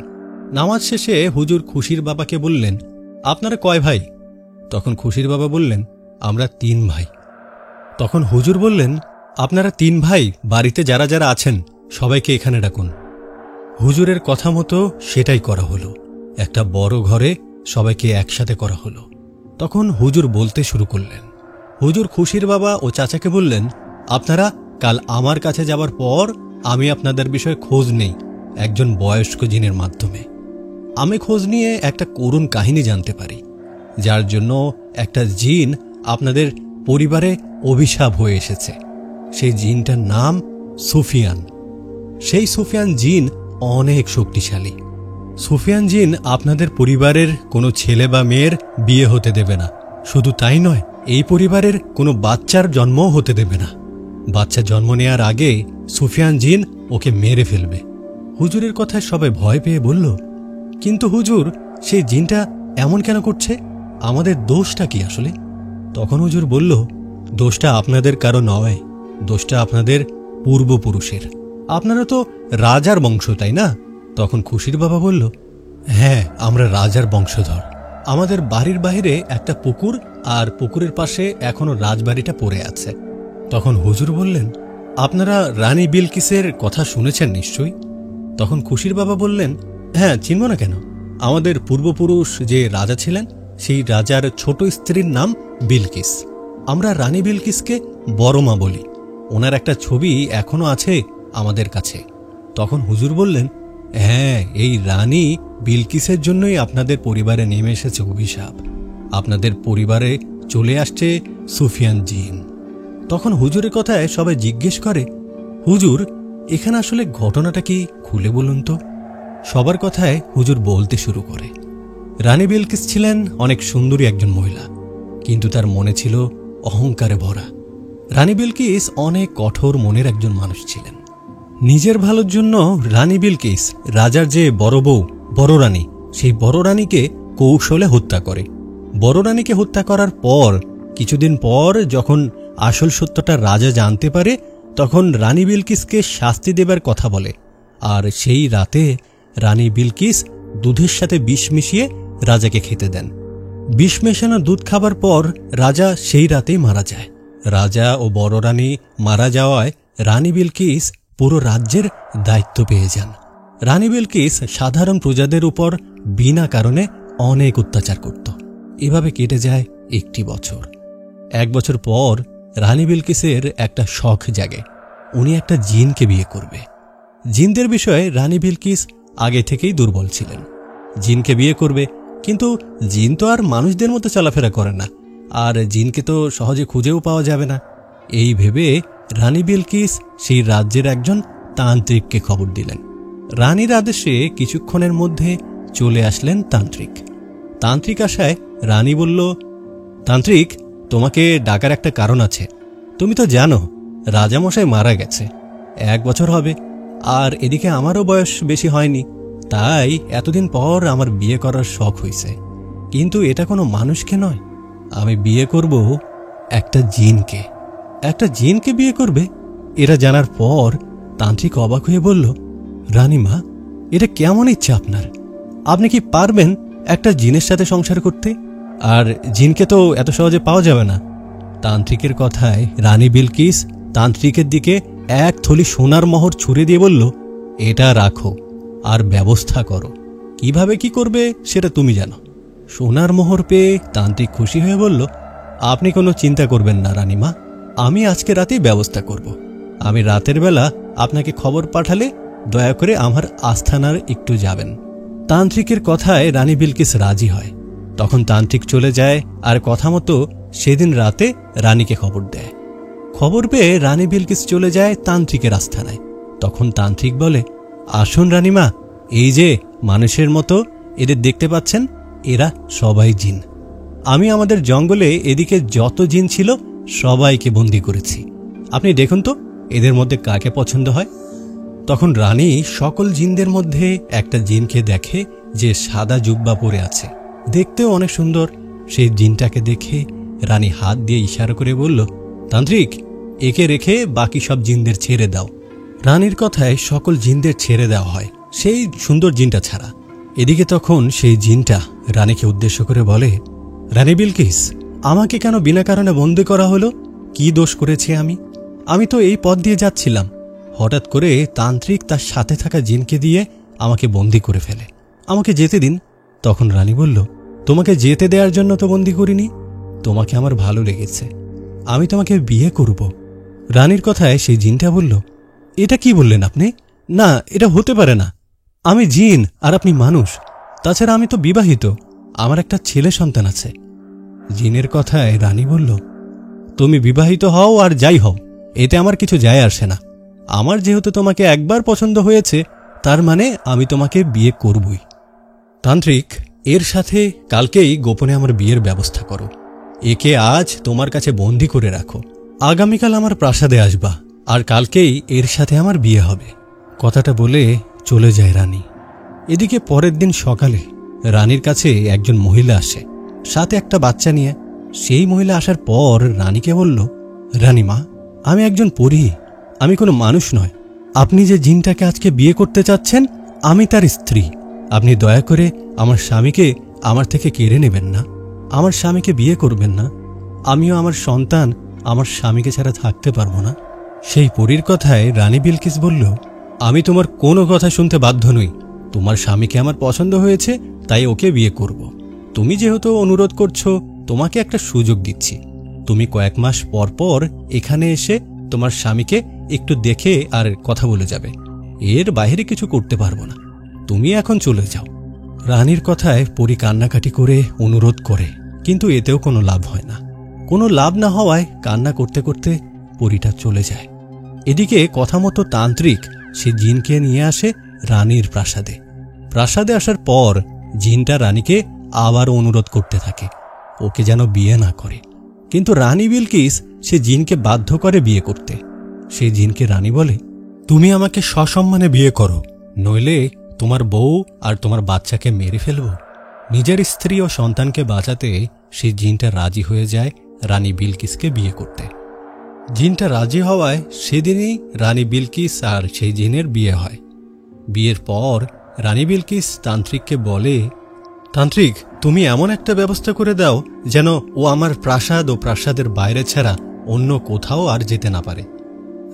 নামাজ শেষে হুজুর খুশির বাবাকে বললেন, আপনারা কয় ভাই? তখন খুশির বাবা বললেন, আমরা 3 ভাই। তখন হুজুর বললেন, আপনারা 3 ভাই বাড়িতে যারা যারা আছেন সবাইকে এখানে ডাকুন। হুজুরের কথা মতো সেটাই করা হলো। একটা বড় ঘরে সবাইকে একসাথে করা হলো। তখন হুজুর বলতে শুরু করলেন। হুজুর খুশির বাবা ও চাচাকে বললেন, আপনারা কাল আমার কাছে যাবার পর আমি আপনাদের বিষয়ে খোঁজ নেই একজন বয়স্ক জিনের মাধ্যমে। আমি খোঁজ নিয়ে একটা করুণ কাহিনী জানতে পারি, যার জন্য একটা জিন আপনাদের পরিবারে অভিশাপ হয়ে এসেছে। সেই জিনটার নাম সুফিয়ান। সেই সুফিয়ান জিন অনেক শক্তিশালী। সুফিয়ান জিন আপনাদের পরিবারের কোনো ছেলে বা মেয়ের বিয়ে হতে দেবে না। শুধু তাই নয়, এই পরিবারের কোনো বাচ্চার জন্মও হতে দেবে না। বাচ্চা জন্ম নেয়ার আগে সুফিয়ান জিন ওকে মেরে ফেলবে। হুজুরের কথায় সবাই ভয় পেয়ে বলল, কিন্তু হুজুর, সেই জিনটা এমন কেন করছে? আমাদের দোষটা কি আসলে? তখন হুজুর বলল, দোষটা আপনাদের কারো নয়, দোষটা আপনাদের পূর্বপুরুষের। আপনারা তো রাজার বংশ, তাই না? তখন খুশির বাবা বলল, হ্যাঁ, আমরা রাজার বংশধর। আমাদের বাড়ির বাইরে একটা পুকুর, আর পুকুরের পাশে এখনো রাজবাড়িটা পড়ে আছে। তখন হুজুর বললেন, আপনারা রানী বিলকিসের কথা শুনেছেন নিশ্চয়ই? তখন খুশির বাবা বললেন, হ্যাঁ, চিনব না কেন? আমাদের পূর্বপুরুষ যে রাজা ছিলেন, সেই রাজার ছোট স্ত্রীর নাম বিলকিস। আমরা রানী বিলকিসকে বড় মা বলি। ওনার একটা ছবি এখনো আছে আমাদের কাছে। তখন হুজুর বললেন, হ্যাঁ, এই রানী বিলকিসের জন্যই আপনাদের পরিবারে নেমে এসেছে অভিশাপ। আপনাদের পরিবারে চলে আসছে সুফিয়ান জিন। তখন হুজুরের কথায় সবাই জিজ্ঞেস করে, হুজুর, এখানে আসলে ঘটনাটা কি খুলে বলুন তো। সবার কথায় হুজুর বলতে শুরু করে, রানী বিলকিস ছিলেন অনেক সুন্দরী একজন মহিলা, কিন্তু তার মনে ছিল অহংকারে ভরা। রানী বিলকিস অনেক কঠোর মনের একজন মানুষ ছিলেন। নিজের ভালোর জন্য রানী বিলকিস রাজার যে বড় বউ বড় রানী, সেই বড় রানীকে কৌশলে হত্যা করে। বড় রানীকে হত্যা করার পর কিছুদিন পর যখন আসল সত্যটা রাজা জানতে পারে, তখন রানী বিলকিসকে শাস্তি দেবার কথা বলে। আর সেই রাতে রানী বিলকিস দুধের সাথে বিষ মিশিয়ে রাজাকে খেতে দেন। বিষ মেশানো দুধ খাবার পর রাজা সেই রাতেই মারা যায়। রাজা ও বড় রানী মারা যাওয়ায় রানী বিলকিস পুরো রাজ্যের দায়িত্ব পেয়ে যান। রানী বিলকিস সাধারণ প্রজাদের উপর বিনা কারণে অনেক অত্যাচার করত। এভাবে কেটে যায় 1 বছর। 1 বছর পর রানী বিলকিসের একটা শখ জাগে, উনি একটা জিনকে বিয়ে করবে। জিনদের বিষয়ে রানী বিলকিস আগে থেকেই দুর্বল ছিলেন। জিনকে বিয়ে করবে, কিন্তু জিন তো আর মানুষদের মতো চলাফেরা করে না, আর জিনকে তো সহজে খুঁজেও পাওয়া যাবে না। এই ভেবে রানী বিলকিস সেই রাজ্যের একজন তান্ত্রিককে খবর দিলেন। রানীর আদেশে কিছুক্ষণের মধ্যে চলে আসলেন তান্ত্রিক। তান্ত্রিক আসায় রানী বলল, তান্ত্রিক, তোমাকে ডাকার একটা কারণ আছে। তুমি তো জানো রাজামশাই মারা গেছে, 1 বছর হবে, আর এদিকে আমারও বয়স বেশি হয়নি। তাই এতদিন পর আমার বিয়ে করার শখ হয়েছে, কিন্তু এটা কোনো মানুষকে নয়, আমি বিয়ে করব একটা জিনকে। একটা জিনকে বিয়ে করবে? এরা জানার পর তান্ত্রিক অবাক হয়ে বলল, রানীমা, এটা কেমন ইচ্ছা আপনার? আপনি কি পারবেন একটা জিনের সাথে সংসার করতে? আর জিনকে তো এত সহজে পাওয়া যাবে না। তান্ত্রিকের কথায় রানী বিলকিস তান্ত্রিকের দিকে 1 থলি সোনার মোহর ছুঁড়ে দিয়ে বলল, এটা রাখো আর ব্যবস্থা করো। কিভাবে কি করবে সেটা তুমি জানো। সোনার মোহর পেয়ে তান্ত্রিক খুশি হয়ে বলল, আপনি কোনো চিন্তা করবেন না রানীমা, আমি আজকে রাতেই ব্যবস্থা করব। আমি রাতের বেলা আপনাকে খবর পাঠালে দয়া করে আমার আস্থানার একটু যাবেন। তান্ত্রিকের কথায় রানী বিলকিস রাজি হয়। তখন তান্ত্রিক চলে যায় আর কথা মতো সেদিন রাতে রানীকে খবর দেয়। খবর পেয়ে রানী বিলকিস চলে যায় তান্ত্রিকের আস্থানায়। তখন তান্ত্রিক বলে, আসুন রানীমা, এই যে মানুষের মতো এদের দেখতে পাচ্ছেন, এরা সবাই জিন। আমি আমাদের জঙ্গলে এদিকে যত জিন ছিল সবাইকে বন্দি করেছি। আপনি দেখুন তো এদের মধ্যে কাকে পছন্দ হয়। তখন রানী সকল জিনদের মধ্যে একটা জিনকে দেখে যে সাদা জুব্বা পরে আছে, দেখতেও অনেক সুন্দর। সেই জিনটাকে দেখে রানী হাত দিয়ে ইশারা করে বলল, তান্ত্রিক, একে রেখে বাকি সব জিনদের ছেড়ে দাও। রানীর কথায় সকল জিনদের ছেড়ে দেওয়া হয়, সেই সুন্দর জিনটা ছাড়া। এদিকে তখন সেই জিনটা রানীকে উদ্দেশ্য করে বলে, রানী বিলকিস, আমাকে কেন বিনা কারণে বন্দি করা হলো? কি দোষ করেছি আমি? আমি তো এই পথ দিয়ে যাচ্ছিলাম, হঠাৎ করে তান্ত্রিক তার সাথে থাকা জিনকে দিয়ে আমাকে বন্দি করে ফেলে। আমাকে যেতে দিন। তখন রানী বলল, তোমাকে যেতে দেওয়ার জন্য তো বন্দি করিনি, তোমাকে আমার ভালো লেগেছে, আমি তোমাকে বিয়ে করব। রানীর কথায় সেই জিনটা বলল, এটা কি বললেন আপনি? না, এটা হতে পারে না। আমি জিন আর আপনি মানুষ, তাছাড়া আমি তো বিবাহিত, আমার একটা ছেলে সন্তান আছে। জিনের কথায় রানী বলল, তুমি বিবাহিত হও আর যাই হও, এতে আমার কিছু যায় আসে না। আমার যেহেতু তোমাকে একবার পছন্দ হয়েছে, তার মানে আমি তোমাকে বিয়ে করবই। তান্ত্রিক, এর সাথে কালকেই গোপনে আমার বিয়ের ব্যবস্থা করো। একে আজ তোমার কাছে বন্দি করে রাখো, আগামীকাল আমার প্রাসাদে আসবা, আর কালকেই এর সাথে আমার বিয়ে হবে। কথাটা বলে চলে যায় রানী। এদিকে পরের দিন সকালে রানীর কাছে একজন মহিলা আসে, সাথে একটা বাচ্চা নিয়ে। সেই মহিলা আসার পর রানীকে বলল, রানীমা, আমি একজন পরী, আমি কোনো মানুষ নয়। আপনি যে জিনটাকে আজকে বিয়ে করতে চাচ্ছেন, আমি তার স্ত্রী। আপনি দয়া করে আমার স্বামীকে আমার থেকে কেড়ে নেবেন না, আমার স্বামীকে বিয়ে করবেন না। আমিও আমার সন্তান আমার স্বামীকে ছাড়া থাকতে পারবো না। সেই পরীর কথায় রানী বিলকিস বলল, আমি তোমার কোনো কথা শুনতে বাধ্য নই। তোমার স্বামীকে আমার পছন্দ হয়েছে, তাই ওকে বিয়ে করব। তুমি যেহেতু অনুরোধ করছো, তোমাকে একটা সুযোগ দিচ্ছি। তুমি কয়েক মাস পর পর এখানে এসে তোমার স্বামীকে একটু দেখে আর কথা বলে যাবে। এর বাইরে কিছু করতে পারবো না। তুমি এখন চলে যাও। রানীর কথায় পরী কান্নাকাটি করে অনুরোধ করে, কিন্তু এতেও কোনো লাভ হয় না। কোনো লাভ না হওয়ায় কান্না করতে করতে পরীটা চলে যায়। এদিকে কথা মতো তান্ত্রিক সে জিনকে নিয়ে আসে রানীর প্রাসাদে। প্রাসাদে আসার পর জিনটা রানীকে আবার অনুরোধ করতে থাকে ওকে যেন বিয়ে না করে। কিন্তু রানী বিলকিস সে জিনকে বাধ্য করে বিয়ে করতে। সে জিনকে রানী বলে, তুমি আমাকে সসম্মানে বিয়ে করো, নইলে তোমার বউ আর তোমার বাচ্চাকে মেরে ফেলব। নিজের স্ত্রী ও সন্তানকে বাঁচাতে সেই জিনটা রাজি হয়ে যায় রানী বিলকিসকে বিয়ে করতে। জিনটা রাজি হওয়ায় সেদিনই রানী বিলকিস আর সেই জিনের বিয়ে হয়। বিয়ের পর রানী বিলকিস তান্ত্রিককে বলে, তান্ত্রিক, তুমি এমন একটা ব্যবস্থা করে দাও যেন ও আমার প্রাসাদ ও প্রাসাদের বাইরে ছাড়া অন্য কোথাও আর যেতে না পারে।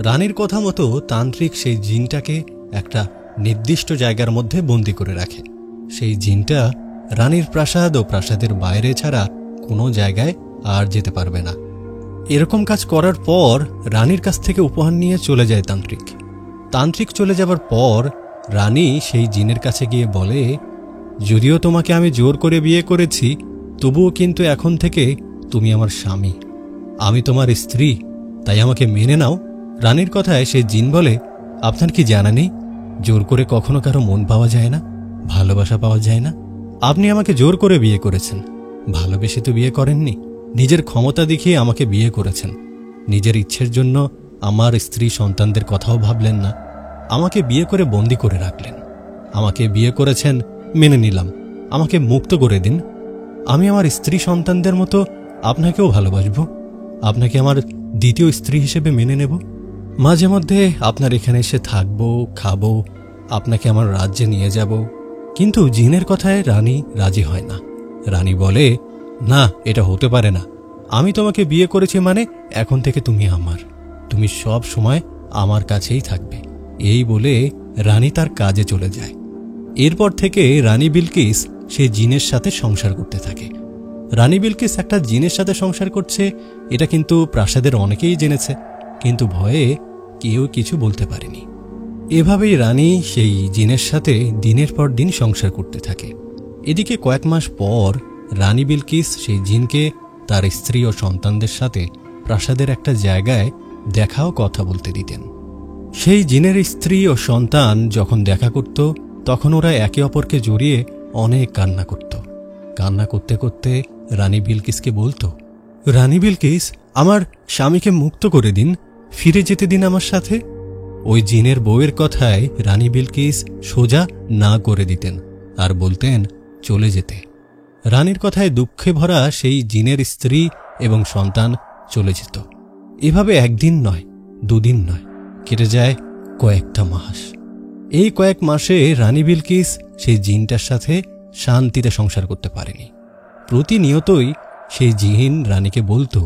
রানীর কথা মতো তান্ত্রিক সেই জিনটাকে একটা নির্দিষ্ট জায়গার মধ্যে বন্দী করে রাখে। সেই জিনটা রানীর প্রাসাদ ও প্রাসাদের বাইরে ছাড়া কোনো জায়গায় আর যেতে পারবে না। এরকম কাজ করার পর রানীর কাছ থেকে উপহার নিয়ে চলে যায় তান্ত্রিক। তান্ত্রিক চলে যাবার পর রানী সেই জিনের কাছে গিয়ে বলে, যদিও তোমাকে আমি জোর করে বিয়ে করেছি, তবুও কিন্তু এখন থেকে তুমি আমার স্বামী, আমি তোমার স্ত্রী, তাই আমাকে মেনে নাও। রানীর কথায় সেই জিন বলে, আপনার কি জানা নেই, জোর করে কখনো কারো মন পাওয়া যায় না, ভালোবাসা পাওয়া যায় না। আপনি আমাকে জোর করে বিয়ে করেছেন, ভালোবেসে তো বিয়ে করেননি। নিজের ক্ষমতা দেখিয়ে আমাকে বিয়ে করেছেন। নিজের ইচ্ছের জন্য আমার স্ত্রী সন্তানদের কথাও ভাবলেন না। আমাকে বিয়ে করে বন্দি করে রাখলেন। আমাকে বিয়ে করেছেন, মেনে নিলাম, আমাকে মুক্ত করে দিন। আমি আমার স্ত্রী সন্তানদের মতো আপনাকেও ভালোবাসব, আপনাকে আমার দ্বিতীয় স্ত্রী হিসেবে মেনে নেব। মাঝে মধ্যে আপনার এখানে এসে থাকবো, খাবো, আপনাকে আমার রাজ্যে নিয়ে যাব। কিন্তু জিনের কথায় রানী রাজি হয় না। রানী বলে, না, এটা হতে পারে না। আমি তোমাকে বিয়ে করেছি মানে এখন থেকে তুমি আমার, তুমি সব সময় আমার কাছেই থাকবে। এই বলে রানী তার কাজে চলে যায়। এরপর থেকে রানী বিলকিস সে জিনের সাথে সংসার করতে থাকে। রানী বিলকিস একটা জিনের সাথে সংসার করছে, এটা কিন্তু প্রাসাদের অনেকেই জেনেছে, কিন্তু ভয়ে কেউ কিছু বলতে পারেনি। এভাবেই রানী সেই জিনের সাথে দিনের পর দিন সংসার করতে থাকে। এদিকে কয়েক মাস পর রানী বিলকিস সেই জিনকে তার স্ত্রী ও সন্তানদের সাথে প্রাসাদের একটা জায়গায় দেখা ও কথা বলতে দিতেন। সেই জিনের স্ত্রী ও সন্তান যখন দেখা করত, তখন ওরা একে অপরকে জড়িয়ে অনেক কান্না করত। কান্না করতে করতে রানী বিলকিসকে বলতো, রানী বিলকিস, আমার স্বামীকে মুক্ত করে দিন, ফিরে যেতে দিন আমার সাথে। ওই জিনের বউয়ের কথায় রানী বিলকিস সোজা না করে দিতেন আর বলতেন চলে যেতে। রানীর কথায় দুঃখে ভরা সেই জিনের স্ত্রী এবং সন্তান চলে যেত। এভাবে একদিন নয়, দুদিন নয়, কেটে যায় কয়েকটা মাস। এই কয়েক মাসে রানী বিলকিস সেই জিনটার সাথে শান্তিতে সংসার করতে পারেনি। প্রতিনিয়তই সেই জিন রানীকে বলতো,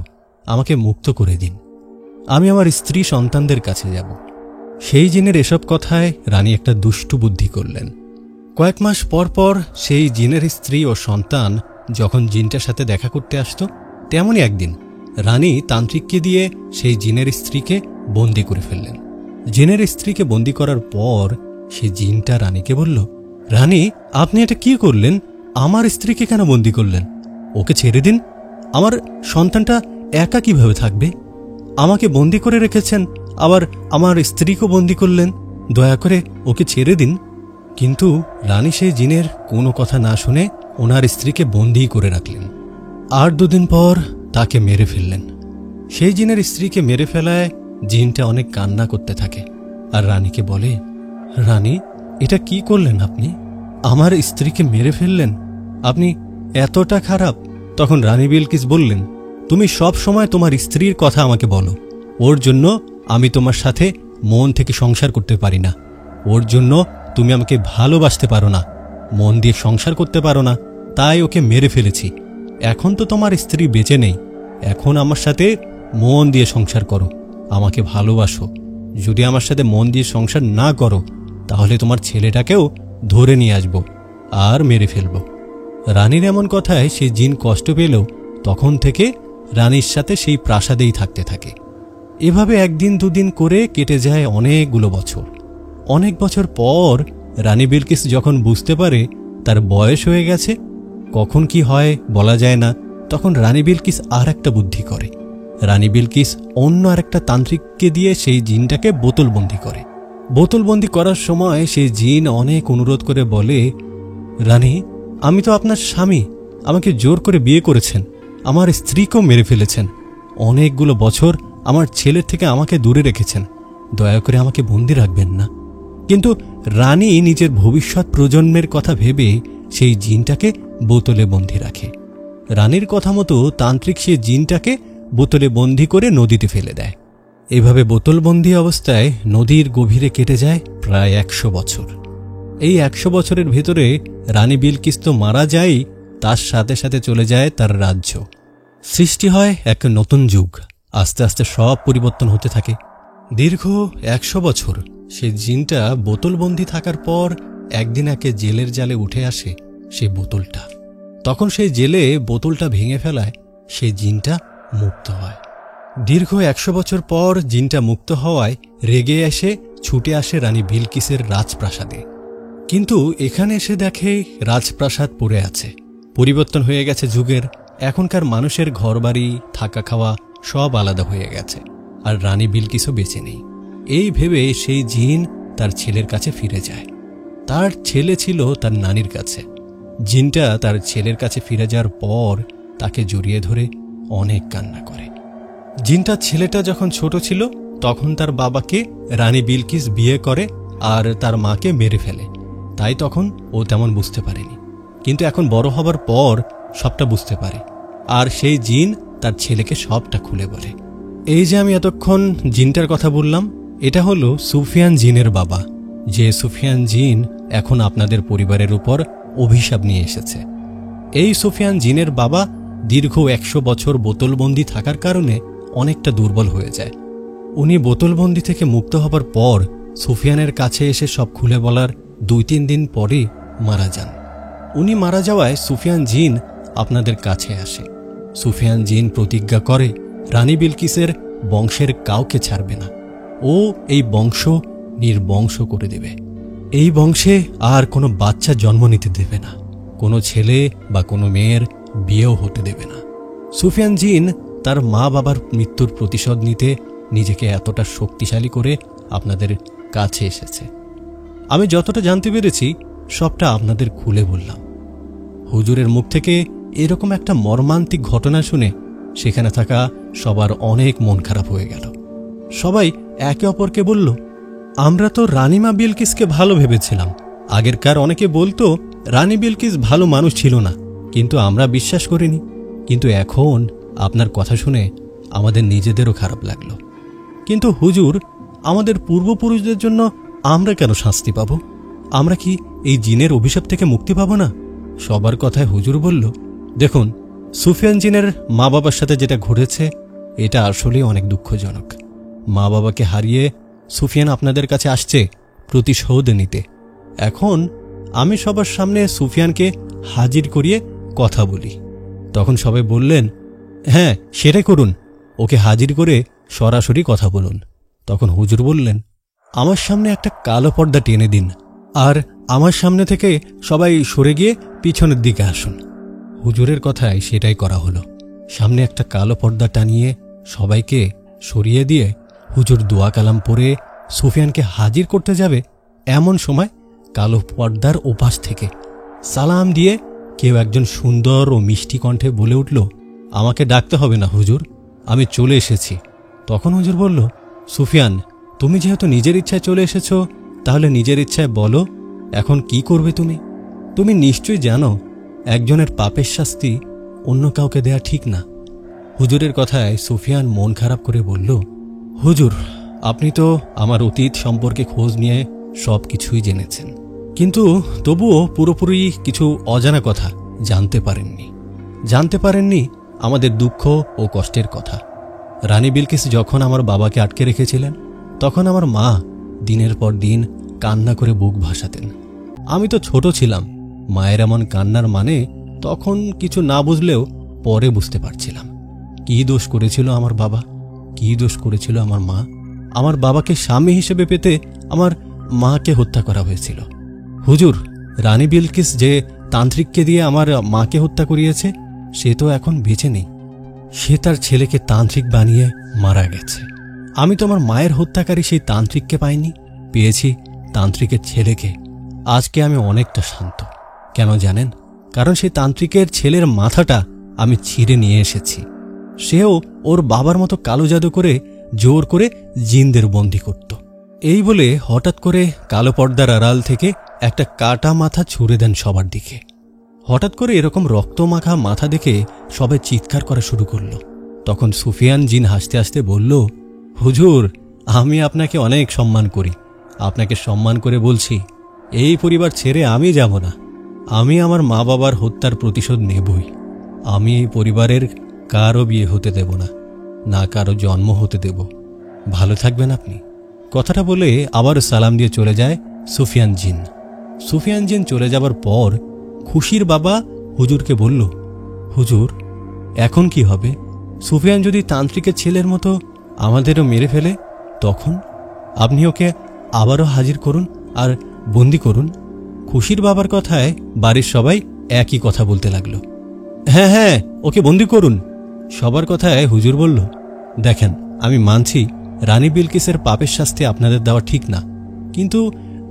আমাকে মুক্ত করে দিন, আমি আমার স্ত্রী সন্তানদের কাছে যাব। সেই জিনের এসব কথায় রানী একটা দুষ্টু বুদ্ধি করলেন। কয়েক মাস পর পর সেই জিনের স্ত্রী ও সন্তান যখন জিনটার সাথে দেখা করতে আসত, তেমনই একদিন রানী তান্ত্রিককে দিয়ে সেই জিনের স্ত্রীকে বন্দি করে ফেললেন। জিনের স্ত্রীকে বন্দি করার পর সেই জিনটা রানীকে বলল, রানী, আপনি এটা কি করলেন? আমার স্ত্রীকে কেন বন্দি করলেন? ওকে ছেড়ে দিন, আমার সন্তানটা একা কিভাবে থাকবে? আমাকে বন্দি করে রেখেছেন, আবার আমার স্ত্রীকেও বন্দি করলেন, দয়া করে ওকে ছেড়ে দিন। কিন্তু রানী সেই জিনের কোনো কথা না শুনে ওনার স্ত্রীকে বন্দি করে রাখলেন। আর দুদিন পর তাকে মেরে ফেললেন। সেই জিনের স্ত্রীকে মেরে ফেলায় জিনটা অনেক কান্না করতে থাকে আর রানীকে বলে, রানী, এটা কি করলেন আপনি? আমার স্ত্রীকে মেরে ফেললেন, আপনি এতটা খারাপ? তখন রানী বিলকিস বললেন, তুমি সব সময় তোমার স্ত্রীর কথা আমাকে বলো, ওর জন্য আমি তোমার সাথে মন থেকে সংসার করতে পারি না, ওর জন্য তুমি আমাকে ভালোবাসতে পারো না, মন দিয়ে সংসার করতে পারো না, তাই ওকে মেরে ফেলেছি। এখন তো তোমার স্ত্রী বেঁচে নেই, এখন আমার সাথে মন দিয়ে সংসার করো, আমাকে ভালোবাসো। যদি আমার সাথে মন দিয়ে সংসার না করো তাহলে তোমার ছেলেটাকেও ধরে নিয়ে আসবো আর মেরে ফেলবো। রানীর এমন কথায় সে জিন কষ্ট পেলেও তখন থেকে রানীর সাথে সেই প্রাসাদেই থাকতে থাকে। এভাবে একদিন দুদিন করে কেটে যায় অনেকগুলো বছর। অনেক বছর পর রানী বিলকিস যখন বুঝতে পারে তার বয়স হয়ে গেছে, কখন কি হয় বলা যায় না, তখন রানী বিলকিস আর একটা বুদ্ধি করে। রানী বিলকিস অন্য আরেকটা তান্ত্রিককে দিয়ে সেই জিনটাকে বোতলবন্দি করে। বোতলবন্দি করার সময় সেই জিন অনেক অনুরোধ করে বলে, রানী, আমি তো আপনার স্বামী, আমাকে জোর করে বিয়ে করেছেন, আমার স্ত্রীকেও মেরে ফেলেছেন, অনেকগুলো বছর আমার ছেলের থেকে আমাকে দূরে রেখেছেন, দয়া করে আমাকে বন্দি রাখবেন না। কিন্তু রানী নিজের ভবিষ্যৎ প্রজন্মের কথা ভেবে সেই জিনটাকে বোতলে বন্দি রাখে। রানীর কথা মতো তান্ত্রিক সেই জিনটাকে বোতলে বন্দি করে নদীতে ফেলে দেয়। এভাবে বোতলবন্দি অবস্থায় নদীর গভীরে কেটে যায় প্রায় 100 বছর। এই 100 বছরের ভেতরে রানী বিলকিস তো মারা যায়, তার সাথে সাথে চলে যায় তার রাজ্য। সৃষ্টি হয় এক নতুন যুগ। আস্তে আস্তে সব পরিবর্তন হতে থাকে। দীর্ঘ 100 বছর সে জিনটা বোতলবন্দি থাকার পর একদিন একে জেলের জালে উঠে আসে সে বোতলটা। তখন সেই জেলে বোতলটা ভেঙে ফেলায় সে জিনটা মুক্ত হয়। দীর্ঘ 100 বছর পর জিনটা মুক্ত হওয়ায় রেগে এসে ছুটে আসে রানী বিলকিসের রাজপ্রাসাদে। কিন্তু এখানে এসে দেখে রাজপ্রাসাদ পড়ে আছে। পরিবর্তন হয়ে গেছে যুগের। এখনকার মানুষের ঘরবাড়ি, থাকা খাওয়া সব আলাদা হয়ে গেছে, আর রানী বিলকিসও বেঁচে নেই। এই ভেবে সেই জিন তার ছেলের কাছে ফিরে যায়। তার ছেলে ছিল তার নানির কাছে। জিনটা তার ছেলের কাছে ফিরে যাওয়ার পর তাকে জড়িয়ে ধরে অনেক কান্না করে। জিনটার ছেলেটা যখন ছোট ছিল তখন তার বাবাকে রানী বিলকিস বিয়ে করে আর তার মাকে মেরে ফেলে, তাই তখন ও তেমন বুঝতে পারেনি। কিন্তু এখন বড় হবার পর সবটা বুঝতে পারে, আর সেই জিন তার ছেলেকে সবটা খুলে বলে। এই যে আমি এতক্ষণ জিনটার কথা বললাম, এটা হলো সুফিয়ান জিনের বাবা, যে সুফিয়ান জিন এখন আপনাদের পরিবারের উপর অভিশাপ নিয়ে এসেছে। এই সুফিয়ান জিনের বাবা দীর্ঘ 100 বছর বোতলবন্দি থাকার কারণে অনেকটা দুর্বল হয়ে যায়। উনি বোতলবন্দি থেকে মুক্ত হবার পর সুফিয়ানের কাছে এসে সব খুলে বলার 2-3 দিন পরে মারা যান। উনি মারা যাওয়ায় সুফিয়ান জিন আপনাদের কাছে আসে। সুফিয়ান জিন প্রতিজ্ঞা করে রানী বিলকিসের বংশের কাউকে ছাড়বে না। ও এই বংশ নির্বংশ করে দেবে। এই বংশে আর কোনো বাচ্চা জন্ম নিতে দেবে না, কোনো ছেলে বা কোনো মেয়ের বিয়েও হতে দেবে না। সুফিয়ান জিন তার মা বাবার মৃত্যুর প্রতিশোধ নিতে নিজেকে এতটা শক্তিশালী করে আপনাদের কাছে এসেছে। আমি যতটা জানতে পেরেছি সবটা আপনাদের খুলে বললাম। হুজুরের মুখ থেকে এরকম একটা মর্মান্তিক ঘটনা শুনে সেখানে থাকা সবার অনেক মন খারাপ হয়ে গেল। সবাই একে অপরকে বলল, আমরা তো রানীমা বিলকিসকে ভালো ভেবেছিলাম। আগেরকার অনেকে বলতো রানী বিলকিস ভালো মানুষ ছিল না, কিন্তু আমরা বিশ্বাস করিনি। কিন্তু এখন আপনার কথা শুনে আমাদের নিজেদেরও খারাপ লাগলো। কিন্তু হুজুর, আমাদের পূর্বপুরুষদের জন্য আমরা কেন শাস্তি পাব? আমরা কি এই জিনের অভিশাপ থেকে মুক্তি পাব না? সবার কথায় হুজুর বলল, দেখুন, সুফিয়ান জিনের মা বাবার সাথে যেটা ঘটেছে এটা আসলেই অনেক দুঃখজনক। মা বাবাকে হারিয়ে সুফিয়ান আপনাদের কাছে আসছে প্রতিশোধ নিতে। এখন আমি সবার সামনে সুফিয়ানকে হাজির করিয়ে কথা বলি। তখন সবাই বললেন, হ্যাঁ সেটাই করুন, ওকে হাজির করে সরাসরি কথা বলুন। তখন হুজুর বললেন, আমার সামনে একটা কালো পর্দা টেনে দিন, আর আমার সামনে থেকে সবাই সরে গিয়ে পিছনের দিকে আসুন। হুজুরের কথায় সেটাই করা হলো। সামনে একটা কালো পর্দা টানিয়ে সবাইকে সরিয়ে দিয়ে হুজুর দোয়া কালাম পড়ে সুফিয়ানকে হাজির করতে যাবে, এমন সময় কালো পর্দার ওপাশ থেকে সালাম দিয়ে কেউ একজন সুন্দর ও মিষ্টি কণ্ঠে বলে উঠল, আমাকে ডাকতে হবে না হুজুর, আমি চলে এসেছি। তখন হুজুর বলল, সুফিয়ান, তুমি যেহেতু নিজের ইচ্ছায় চলে এসেছো, তাহলে নিজের ইচ্ছায় বলো এখন কি করবে তুমি? তুমি নিশ্চয়ই জানো একজনের পাপের শাস্তি অন্য কাউকে দেয়া ঠিক না। হুজুরের কথায় সুফিয়ান মন খারাপ করে বলল, হুজুর, আপনি তো আমার অতীত সম্পর্কে খোঁজ নিয়ে সব কিছুই জেনেছেন। কিন্তু তবুও পুরোপুরি কিছু অজানা কথা জানতে পারেননি আমাদের দুঃখ ও কষ্টের কথা। রানী বিলকিস যখন আমার বাবাকে আটকে রেখেছিলেন, তখন আমার মা দিনের পর দিন কান্না করে বুক ভাসাতেন। আমি তো ছোট ছিলাম, মায়ের এমন কান্নার মানে তখন কিছু না বুঝলেও পরে বুঝতে পারছিলাম। কী দোষ করেছিল আমার বাবা, কী দোষ করেছিল আমার মা। আমার বাবাকে স্বামী হিসেবে পেতে আমার মাকে হত্যা করা হয়েছিল। হুজুর, রানী বিলকিস যে তান্ত্রিককে দিয়ে আমার মাকে হত্যা করিয়েছে, সে তো এখন বেঁচে নেই। সে তার ছেলেকে তান্ত্রিক বানিয়ে মারা গেছে। আমি তো আমার মায়ের হত্যাকারী সেই তান্ত্রিককে পাইনি, পেয়েছি তান্ত্রিকের ছেলেকে। আজকে আমি অনেকটা শান্ত। কেন জানেন? কারণ সেই তান্ত্রিকের ছেলের মাথাটা আমি ছিঁড়ে নিয়ে এসেছি। সেও ওর বাবার মতো কালো জাদু করে জোর করে জিনদের বন্দী করত। এই বলে হঠাৎ করে কালো পর্দার আড়াল থেকে একটা কাটা মাথা ছুঁড়ে দেন সবার দিকে। হঠাৎ করে এরকম রক্তমাখা মাথা দেখে সবাই চিৎকার করা শুরু করল। তখন সুফিয়ান জিন হাসতে হাসতে বলল, হুজুর, আমি আপনাকে অনেক সম্মান করি। আপনাকে সম্মান করে বলছি, এই পরিবার ছেড়ে আমি যাব না। আমি আমার মা বাবার হত্যার প্রতিশোধ নেবই। আমি এই পরিবারের কারো বিয়ে হতে দেব না, না কারো জন্ম হতে দেব। ভালো থাকবেন আপনি। কথাটা বলে আবার সালাম দিয়ে চলে যায় সুফিয়ান জিন। সুফিয়ান জিন চলে যাবার পর খুশির বাবা হুজুরকে বলল, হুজুর, এখন কি হবে? সুফিয়ান যদি তান্ত্রিকের ছেলের মতো আমাদেরও মেরে ফেলে, তখন আপনি ওকে আবারও হাজির করুন আর বন্দি করুন। খুশির বাবার কথায় বাড়ির সবাই একই কথা বলতে লাগলো। হ্যাঁ হ্যাঁ, ওকে বন্দি করুন। সবার কথায় হুজুর বলল, দেখেন, আমি মানছি রানী বিলকিসের পাপের শাস্তি আপনাদের দেওয়া ঠিক না, কিন্তু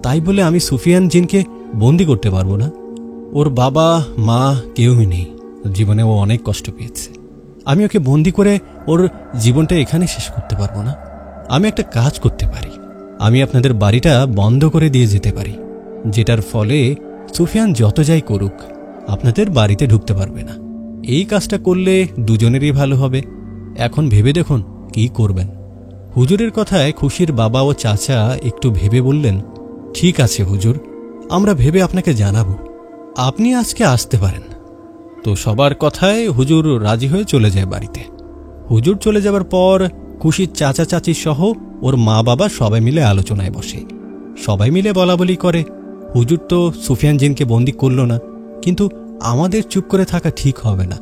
তাই বলে আমি সুফিয়ান জিনকে বন্দি করতে পারবো না। ওর বাবা মা কেউই নেই, জীবনে ও অনেক কষ্ট পেয়েছে। আমি ওকে বন্দি করে ওর জীবনটা এখানে শেষ করতে পারবো না। আমি একটা কাজ করতে পারি, আমি আপনাদের বাড়িটা বন্ধ করে দিয়ে যেতে পারি, যেটার ফলে সুফিয়ান যত যাই করুক আপনাদের বাড়িতে ঢুকতে পারবে না। এই কাজটা করলে দুজনেরই ভালো হবে। এখন ভেবে দেখুন কি করবেন। হুজুরের কথায় খুশির বাবা ও চাচা একটু ভেবে বললেন, ঠিক আছে হুজুর, আমরা ভেবে আপনাকে জানাবো। আপনি আজকে আসতে পারেন। তো সবার কথায় হুজুর রাজি হয়ে চলে যায় বাড়িতে। হুজুর চলে যাবার পর খুশির চাচা চাচি সহ ওর মা বাবা সবাই মিলে আলোচনায় বসে। সবাই মিলে বলা বলি করে, হুজুর তো সুফিয়ান জিনকে বন্দি করল না, কিন্তু আমাদের চুপ করে থাকা ঠিক হবে না।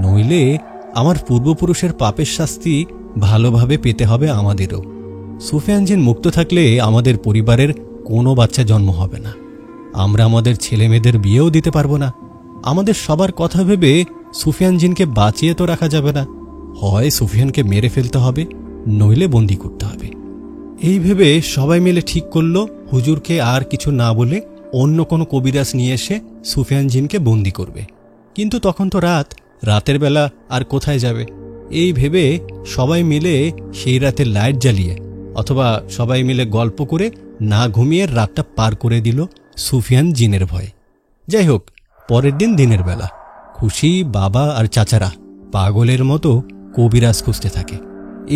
নইলে আমার পূর্বপুরুষের পাপের শাস্তি ভালোভাবে পেতে হবে আমাদেরও। সুফিয়ান জিন মুক্ত থাকলে আমাদের পরিবারের কোনো বাচ্চা জন্ম হবে না। আমরা আমাদের ছেলে মেয়েদের বিয়েও দিতে পারবো না। আমাদের সবার কথা ভেবে সুফিয়ান জিনকে বাঁচিয়ে তো রাখা যাবে না। হয় সুফিয়ানকে মেরে ফেলতে হবে, নইলে বন্দি করতে হবে। এই ভেবে সবাই মিলে ঠিক করল হুজুরকে আর কিছু না বলে অন্য কোনো কবিরাজ নিয়ে এসে সুফিয়ান জিনকে বন্দি করবে। কিন্তু তখন তো রাতের বেলা আর কোথায় যাবে? এই ভেবে সবাই মিলে সেই রাতে লাইট জ্বালিয়ে অথবা সবাই মিলে গল্প করে না ঘুমিয়ে রাতটা পার করে দিল সুফিয়ান জিনের ভয়ে। যাই হোক, পরের দিন দিনের বেলা খুশি বাবা আর চাচারা পাগলের মতো কবিরাজ খুঁজতে থাকে।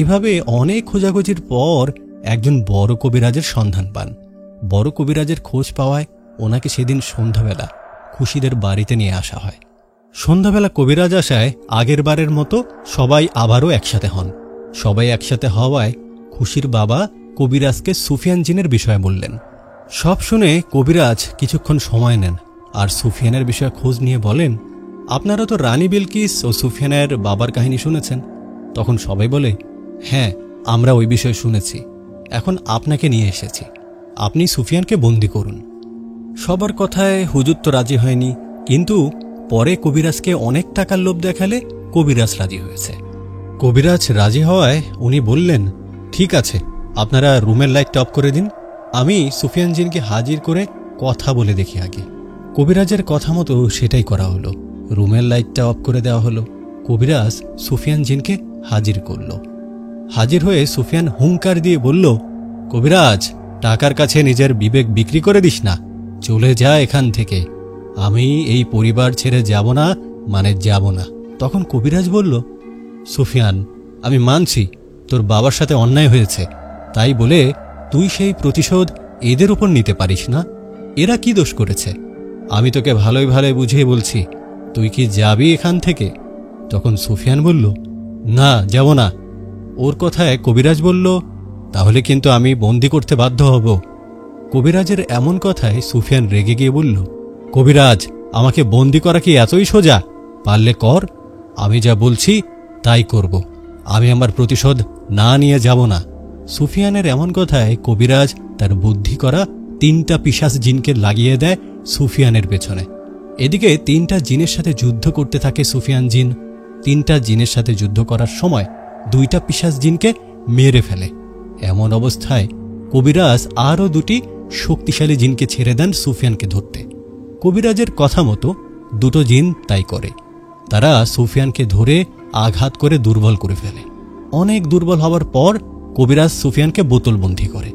এভাবে অনেক খোঁজাখুঁজির পর একজন বড় কবিরাজের সন্ধান পান। বড় কবিরাজের খোঁজ পাওয়ায় ওনাকে সেদিন সন্ধ্যাবেলা খুশিদের বাড়িতে নিয়ে আসা হয়। সন্ধ্যাবেলা কবিরাজ আসায় আগের বারের মতো সবাই আবারও একসাথে হন। সবাই একসাথে হওয়ায় খুশির বাবা কবিরাজকে সুফিয়ান জিনের বিষয়ে বললেন। সব শুনে কবিরাজ কিছুক্ষণ সময় নেন আর সুফিয়ানের বিষয়ে খোঁজ নিয়ে বলেন, আপনারা তো রানী বিলকিস ও সুফিয়ানের বাবার কাহিনী শুনেছেন। তখন সবাই বলে, হ্যাঁ, আমরা ওই বিষয়ে শুনেছি। এখন আপনাকে নিয়ে এসেছি, আপনি সুফিয়ানকে বন্দি করুন। সবার কথায় হুজুর তো রাজি হয়নি, কিন্তু পরে কবিরাজকে অনেক টাকার লোভ দেখালে কবিরাজ রাজি হয়েছে। কবিরাজ রাজি হওয়ায় উনি বললেন, ঠিক আছে, আপনারা রুমের লাইটটা অফ করে দিন, আমি সুফিয়ান জিনকে হাজির করে কথা বলে দেখি আগে। কবিরাজের কথা মতো সেটাই করা হলো। রুমের লাইটটা অফ করে দেওয়া হলো। কবিরাজ সুফিয়ান জিনকে হাজির করল। হাজির হয়ে সুফিয়ান হুঙ্কার দিয়ে বলল, কবিরাজ, টাকার কাছে নিজের বিবেক বিক্রি করে দিস না, চলে যা এখান থেকে। আমি এই পরিবার ছেড়ে যাব না, মানে যাব না। তখন কবিরাজ বলল, সুফিয়ান, আমি মানছি তোর বাবার সাথে অন্যায় হয়েছে, তাই বলে তুই সেই প্রতিশোধ এদের উপর নিতে পারিস না। এরা কি দোষ করেছে? আমি তোকে ভালোই ভালোই বুঝিয়ে বলছি, তুই কি যাবি এখান থেকে? তখন সুফিয়ান বলল, না, যাব না। ওর কথায় কবিরাজ বলল, তাহলে কিন্তু আমি বন্দি করতে বাধ্য হব। কবিরাজের এমন কথায় সুফিয়ান রেগে গিয়ে বলল, কবিরাজ, আমাকে বন্দি করা কি এতই সোজা? পারলে কর, আমি যা বলছি তাই করব। আমি আমার প্রতিশোধ না নিয়ে যাব না। সুফিয়ানের এমন কথায় কবিরাজ তার বুদ্ধি করা 3টা পিশাচ জিনকে লাগিয়ে দেয় সুফিয়ানের পেছনে। এদিকে 3টা জিনের সাথে যুদ্ধ করতে থাকে সুফিয়ান জিন। 3টা জিনের সাথে যুদ্ধ করার সময় 2টা পিশাচ জিনকে মেরে ফেলে। এমন অবস্থায় কবিরাজ আরও 2টি শক্তিশালী জিনকে ছেড়ে দেন সুফিয়ানকে ধরতে। কবিরাজের কথা মতো 2টো জিন তাই করে। তারা সুফিয়ানকে ধরে আঘাত করে দুর্বল করে ফেলে। অনেক দুর্বল হওয়ার পর কবিরাজ সুফিয়ানকে বোতলবন্দি করে।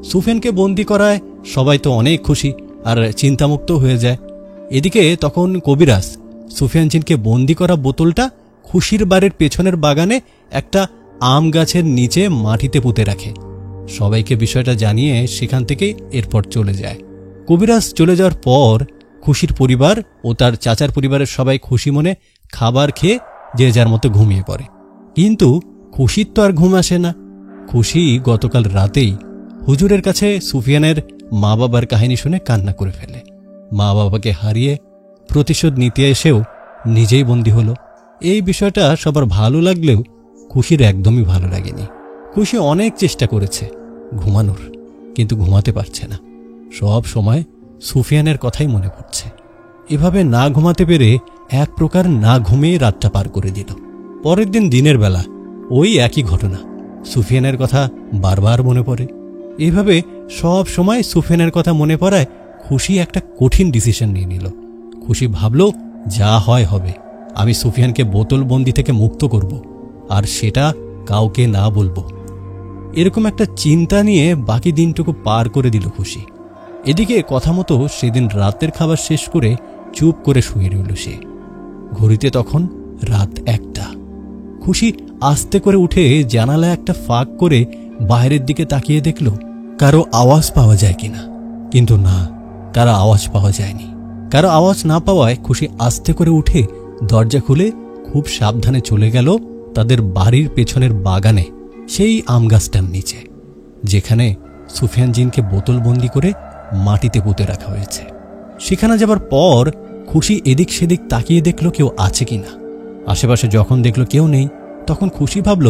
সুফিয়ানকে বন্দি করায় সবাই তো অনেক খুশি আর চিন্তামুক্ত হয়ে যায়। এদিকে তখন কবিরাজ সুফিয়ান জিনকে বন্দি করা বোতলটা খুশির বাড়ির পেছনের বাগানে একটা আম গাছের নিচে মাটিতে পুঁতে রাখে। সবাইকে বিষয়টা জানিয়ে সেখান থেকে এরপর চলে যায়। কবিরাজ চলে যাওয়ার পর খুশির পরিবার ও তার চাচার পরিবারের সবাই খুশি মনে খাবার খেয়ে যে যার মতো ঘুমিয়ে পড়ে। কিন্তু খুশির তো আর ঘুম আসে না। খুশি গতকাল রাতেই হুজুরের কাছে সুফিয়ানের মা বাবার কাহিনী শুনে কান্না করে ফেলে। মা বাবাকে হারিয়ে প্রতিশোধ নিতে এসেও নিজেই বন্দী হলো। এই বিষয়টা সবার ভালো লাগলেও খুশির একদমই ভালো লাগেনি। খুশি অনেক চেষ্টা করেছে ঘুমানোর, কিন্তু ঘুমাতে পারছে না। সব সময় সুফিয়ানের কথাই মনে পড়ছে। এভাবে না ঘুমাতে পেরে এক প্রকার না ঘুমিয়ে রাতটা পার করে দিল। পরের দিন দিনের বেলা ওই একই ঘটনা। সুফিয়ানের কথা বারবার মনে পড়ে। এভাবে সব সময় সুফিয়ানের কথা মনে পড়ায় খুশি একটা কঠিন ডিসিশন নিয়ে নিল। খুশি ভাবল, যা হয় হবে, আমি সুফিয়ানকে বোতলবন্দি থেকে মুক্ত করব, আর সেটা কাউকে না বলবো। এরকম একটা চিন্তা নিয়ে বাকি দিনটুকু পার করে দিল খুশি। এদিকে কথা মতো সেদিন রাতের খাবার শেষ করে চুপ করে শুয়ে রইল সে। ঘড়িতে তখন রাত 1টা। খুশি আস্তে করে উঠে জানালায় একটা ফাঁক করে বাইরের দিকে তাকিয়ে দেখল কারো আওয়াজ পাওয়া যায় কিনা। কিন্তু না, কারো আওয়াজ পাওয়া যায়নি। কারো আওয়াজ না পাওয়ায় খুশি আস্তে করে উঠে দরজা খুলে খুব সাবধানে চলে গেল তাদের বাড়ির পেছনের বাগানে, সেই আম গাছটার নিচে, যেখানে সুফিয়ান জিনকে বোতলবন্দি করে মাটিতে পুঁতে রাখা হয়েছে। সেখানে যাবার পর খুশি এদিক সেদিক তাকিয়ে দেখল কেউ আছে কিনা। আশেপাশে যখন দেখল কেউ নেই, তখন খুশি ভাবল,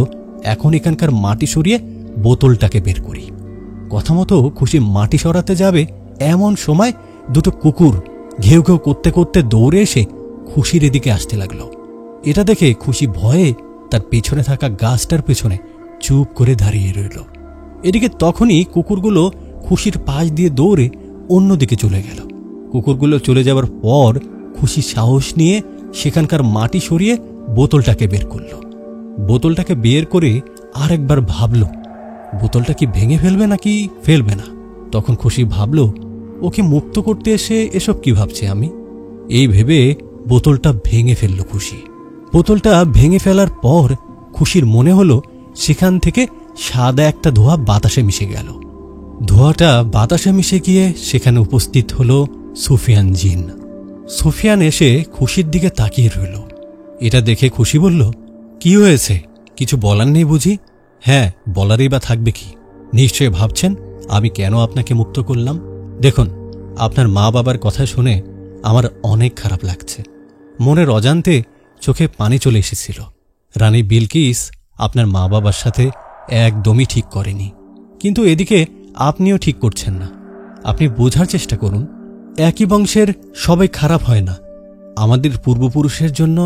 এখন এখানকার মাটি সরিয়ে বোতলটাকে বের করি। কথা মতো খুশি মাটি সরাতে যাবে, এমন সময় 2টো কুকুর ঘেউ ঘেউ করতে করতে দৌড়ে এসে খুশির এদিকে আসতে লাগলো। এটা দেখে খুশি ভয়ে তার পেছনে থাকা গাছটার পেছনে চুপ করে দাঁড়িয়ে রইল। এদিকে তখনই কুকুরগুলো খুশির পাশ দিয়ে দৌড়ে অন্যদিকে চলে গেল। কুকুরগুলো চলে যাওয়ার পর খুশি সাহস নিয়ে সেখানকার মাটি সরিয়ে বোতলটাকে বের করল। বোতলটাকে বের করে আরেকবার ভাবল, বোতলটা কি ভেঙে ফেলবে নাকি ফেলবে না। তখন খুশি ভাবল, ওকে মুক্ত করতে এসে এসব কি ভাবছে আমি। এই ভেবে বোতলটা ভেঙে ফেলল খুশি। বোতলটা ভেঙে ফেলার পর খুশির মনে হলো সেখান থেকে সাদা একটা ধোঁয়া বাতাসে মিশে গেল। ধোঁয়াটা বাতাসে মিশে গিয়ে সেখানে উপস্থিত হলো সুফিয়ান জিন। সুফিয়ান এসে খুশির দিকে তাকিয়ে রইল। এটা দেখে খুশি বলল, কি হয়েছে, কিছু বলার নেই বুঝি? হ্যাঁ, বলারই বা থাকবে কি। নিশ্চয়ই ভাবছেন আমি কেন আপনাকে মুক্ত করলাম। দেখুন, আপনার মা বাবার কথা শুনে আমার অনেক খারাপ লাগছে। মনের অজান্তে চোখে পানি চলে এসেছিল। রানী বিলকিস আপনার মা বাবার সাথে একদমই ঠিক করেনি, কিন্তু এদিকে আপনিও ঠিক করছেন না। আপনি বোঝার চেষ্টা করুন, একই বংশের সবাই খারাপ হয় না। আমাদের পূর্বপুরুষের জন্য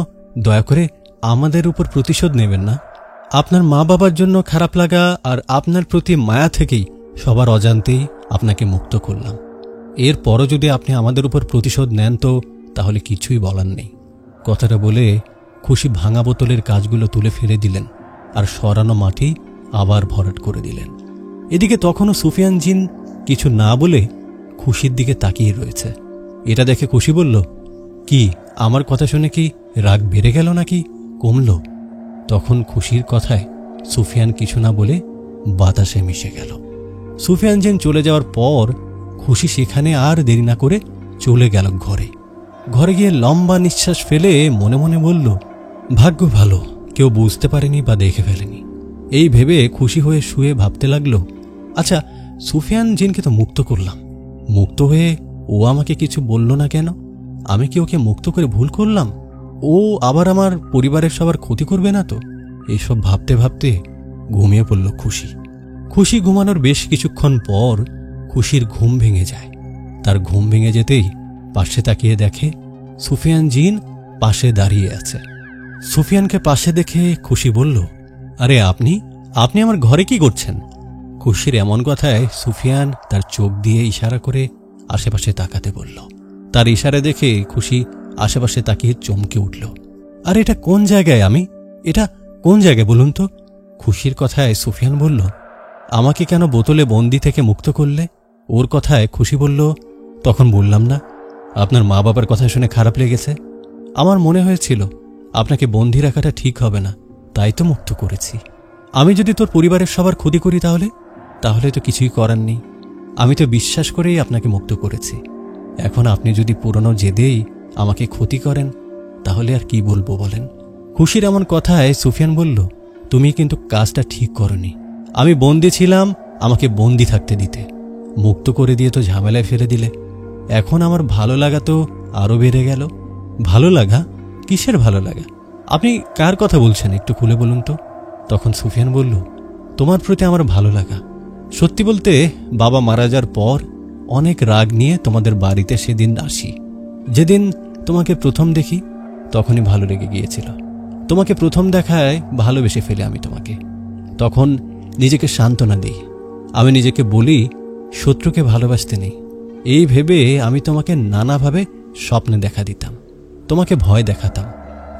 দয়া করে আমাদের উপর প্রতিশোধ নেবেন না। আপনার মা বাবার জন্য খারাপ লাগা আর আপনার প্রতি মায়া থেকেই সবার অজান্তেই আপনাকে মুক্ত করলাম। এরপরও যদি আপনি আমাদের উপর প্রতিশোধ নেন তো তাহলে কিছুই বলার নেই। কথাটা বলে খুশি ভাঙা বোতলের কাজগুলো তুলে ফেলে দিলেন আর সরানো মাটি আবার ভরাট করে দিলেন। এদিকে তখনও সুফিয়ান জিন কিছু না বলে খুশির দিকে তাকিয়ে রয়েছে। এটা দেখে খুশি বলল, কি আমার কথা শুনে কি রাগ বেড়ে গেল নাকি কমল? তখন খুশির কথায় সুফিয়ান কিছু না বলে বাতাসে মিশে গেল। সুফিয়ান জিন চলে যাওয়ার পর খুশি সেখানে আর দেরি না করে চলে গেল ঘরে। ঘরে গিয়ে লম্বা নিঃশ্বাস ফেলে মনে মনে বলল, ভাগ্য ভালো, কেউ বুঝতে পারেনি বা দেখে ফেলেনি। এই ভেবে খুশি হয়ে শুয়ে ভাবতে লাগলো, আচ্ছা সুফিয়ান জিনকে তো মুক্ত করলাম, মুক্ত হয়ে ও আমাকে কিছু বলল না কেন? আমি কি ওকে মুক্ত করে ভুল করলাম? ও আবার আমার পরিবারের সবার ক্ষতি করবে না তো? এইসব ভাবতে ভাবতে ঘুমিয়ে পড়ল খুশি। খুশি ঘুমানোর বেশ কিছুক্ষণ পর খুশির ঘুম ভেঙে যায়। তার ঘুম ভেঙে যেতেই পাশে তাকিয়ে দেখে সুফিয়ান জিন পাশে দাঁড়িয়ে আছে। সুফিয়ানকে পাশে দেখে খুশি বলল, আরে আপনি আমার ঘরে কি করছেন? খুশির এমন কথায় সুফিয়ান তার চোখ দিয়ে ইশারা করে আশেপাশে তাকাতে বলল। তার ইশারা দেখে খুশি আশেপাশে তাকিয়ে চমকে উঠল। আর এটা কোন জায়গায়? এটা কোন জায়গায় বলুন তো? খুশির কথায় সুফিয়ান বলল, আমাকে কেন বোতলে বন্দি থেকে মুক্ত করলে? ওর কথায় খুশি বলল, তখন বললাম না আপনার মা বাবার কথা শুনে খারাপ লেগেছে। আমার মনে হয়েছিল আপনাকে বন্দি রাখাটা ঠিক হবে না, তাই তো মুক্ত করেছি। আমি যদি তোর পরিবারের সবার ক্ষতি করি তাহলে তো কিছুই করার নেই। আমি তো বিশ্বাস করেই আপনাকে মুক্ত করেছি। এখন আপনি যদি পুরনো জেদেই আমাকে ক্ষতি করেন তাহলে আর কি বলবো বলেন? খুশির এমন কথায় সুফিয়ান বলল, তুমি কিন্তু কাজটা ঠিক করনি। আমি বন্দি ছিলাম, আমাকে বন্দি থাকতে দিতে, মুক্ত করে দিয়ে তো ঝামেলায় ফেলে দিলে। এখন আমার ভালো লাগা তো আরও বেড়ে গেল। ভালো লাগা? কিসের ভালো লাগা? আপনি কার কথা বলছেন একটু খুলে বলুন তো? তখন সুফিয়ান বলল, তোমার প্রতি আমার ভালো লাগা। সত্যি বলতে বাবা মারা যাওয়ার পর অনেক রাগ নিয়ে তোমাদের বাড়িতে সেদিন আসি। যেদিন তোমাকে প্রথম দেখি তখনই ভালো লেগে গিয়েছিল। তোমাকে প্রথম দেখায় ভালোবেসে ফেলে আমি তোমাকে। তখন নিজেকে সান্ত্বনা দিই, আমি নিজেকে বলি শত্রুকে ভালোবাসতে নেই। এই ভেবে আমি তোমাকে নানাভাবে স্বপ্নে দেখা দিতাম, তোমাকে ভয় দেখাতাম,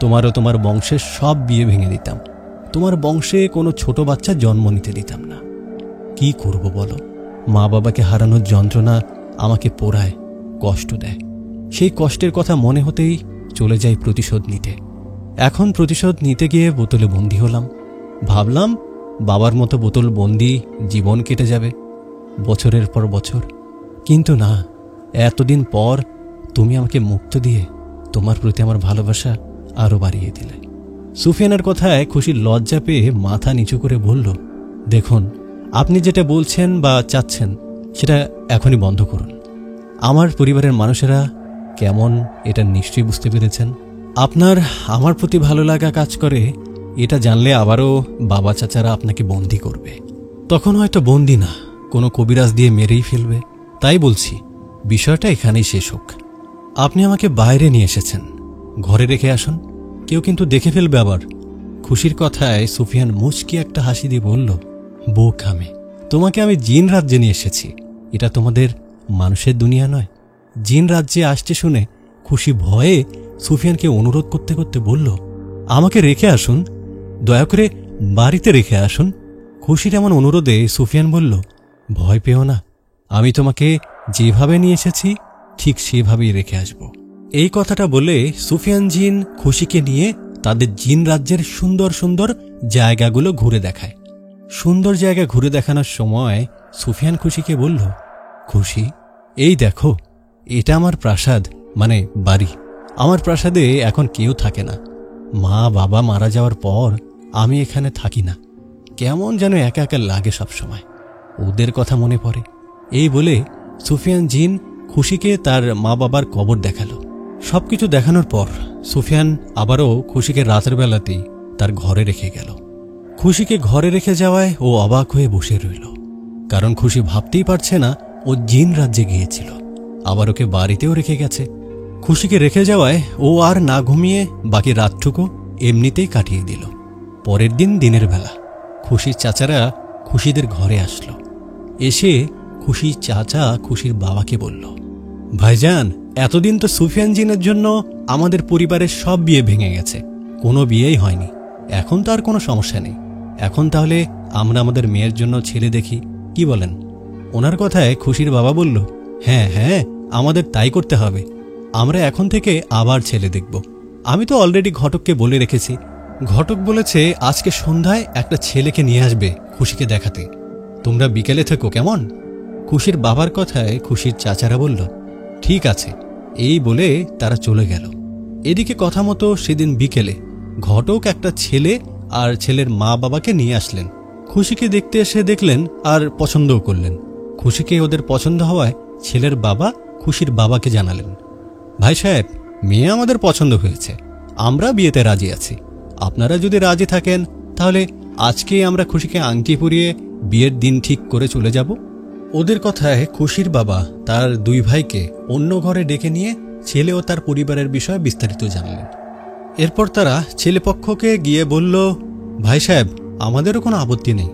তোমারও তোমার বংশের সব বিয়ে ভেঙে দিতাম, তোমার বংশে কোনো ছোট বাচ্চা জন্ম নিতে দিতাম না। কি করব বলো? মা বাবাকে হারানোর যন্ত্রণা আমাকে পোড়ায়, কষ্ট দেয়। সেই কষ্টের কথা মনে হতেই চলে যাই প্রতিশোধ নিতে। এখন প্রতিশোধ নিতে গিয়ে বোতলে বন্দী হলাম। ভাবলাম বাবার মতো বোতল বন্দি জীবন কেটে যাবে বছরের পর বছর, কিন্তু না, এতদিন পর তুমি আমাকে মুক্ত দিয়ে তোমার প্রতি আমার ভালোবাসা আরও বাড়িয়ে দিলে। সুফিয়ানের কথায় খুশির লজ্জা পেয়ে মাথা নিচু করে বলল, দেখুন আপনি যেটা বলছেন বা চাচ্ছেন সেটা এখনই বন্ধ করুন। আমার পরিবারের মানুষেরা কেমন এটা নিশ্চয়ই বুঝতে পেরেছেন। আপনার আমার প্রতি ভালো লাগা কাজ করে এটা জানলে আবারও বাবা চাচারা আপনাকে বন্দি করবে। তখন হয়তো বন্দি না, কোনো কবিরাজ দিয়ে মেরেই ফেলবে। তাই বলছি বিষয়টা এখানেই শেষ হোক। আপনি আমাকে বাইরে নিয়ে এসেছেন, ঘরে রেখে আসুন, কেউ কিন্তু দেখে ফেলবে আবার। খুশির কথায় সুফিয়ান মুচকি একটা হাসি দিয়ে বলল, বোকামে, তোমাকে আমি জিন রাজ্যে নিয়ে এসেছি, এটা তোমাদের মানুষের দুনিয়া নয়। জিন রাজ্যে আসছে শুনে খুশি ভয়ে সুফিয়ানকে অনুরোধ করতে করতে বলল, আমাকে রেখে আসুন, দয়া করে বাড়িতে রেখে আসুন। খুশির এমন অনুরোধে সুফিয়ান বলল, ভয় পেও না, আমি তোমাকে যেভাবে নিয়ে এসেছি ঠিক সেভাবেই রেখে আসব। এই কথাটা বলে সুফিয়ান জিন খুশিকে নিয়ে তাদের জিন রাজ্যের সুন্দর সুন্দর জায়গাগুলো ঘুরে দেখায়। সুন্দর জায়গা ঘুরে দেখানোর সময় সুফিয়ান খুশিকে বলল, খুশি, এই দেখো, এটা আমার প্রাসাদ, মানে বাড়ি। আমার প্রাসাদে এখন কেউ থাকে না। মা বাবা মারা যাওয়ার পর আমি এখানে থাকি না, কেমন যেন একা একা লাগে সবসময়, ওদের কথা মনে পড়ে। এই বলে সুফিয়ান জিন খুশিকে তার মা বাবার কবর দেখালো। সবকিছু দেখানোর পর সুফিয়ান আবারও খুশিকে রাতের বেলাতেই তার ঘরে রেখে গেল। খুশিকে ঘরে রেখে যাওয়ায় ও অবাক হয়ে বসে রইল, কারণ খুশি ভাবতেই পারছে না ও জিন রাজ্যে গিয়েছিল, আবার ওকে বাড়িতেও রেখে গেছে। খুশিকে রেখে যাওয়ায় ও আর না ঘুমিয়ে বাকি রাতটুকু এমনিতেই কাটিয়ে দিল। পরের দিন দিনের বেলা খুশির চাচারা খুশিদের ঘরে আসলো। এসে খুশির চাচা খুশির বাবাকে বলল, ভাইজান, এতদিন তো সুফিয়ান জিনের জন্য আমাদের পরিবারের সব বিয়ে ভেঙে গেছে, কোনো বিয়েই হয়নি। এখন তো আর কোনো সমস্যা নেই। এখন তাহলে আমরা আমাদের মেয়ের জন্য ছেলে দেখি, কি বলেন? ওনার কথায় খুশির বাবা বলল, হ্যাঁ হ্যাঁ, আমাদের তাই করতে হবে। আমরা এখন থেকে আবার ছেলে দেখব। আমি তো অলরেডি ঘটককে বলে রেখেছি। ঘটক বলেছে আজকে সন্ধ্যায় একটা ছেলেকে নিয়ে আসবে খুশিকে দেখাতে। তোমরা বিকেলে থেকো, কেমন? খুশির বাবার কথায় খুশির চাচারা বলল, ঠিক আছে, এই বলে তারা চলে গেল। এদিকে কথা মতো সেদিন বিকেলে ঘটক একটা ছেলে আর ছেলের মা বাবাকে নিয়ে আসলেন। খুশিকে দেখতে এসে দেখলেন আর পছন্দও করলেন। খুশিকে ওদের পছন্দ হওয়ায় ছেলের বাবা খুশির বাবাকে জানালেন, ভাই সাহেব, মেয়ে আমাদের পছন্দ হয়েছে, আমরা বিয়েতে রাজি আছি। আপনারা যদি রাজি থাকেন তাহলে আজকেই আমরা খুশিকে আংটি পরিয়ে বিয়ের দিন ঠিক করে চলে যাব। ওদের কথায় খুশির বাবা তার দুই ভাইকে অন্য ঘরে ডেকে নিয়ে ছেলে ও তার পরিবারের বিষয়ে বিস্তারিত জানলেন। এরপর তারা ছেলেপক্ষকে গিয়ে বলল, ভাই সাহেব, আমাদেরও কোনো আপত্তি নেই,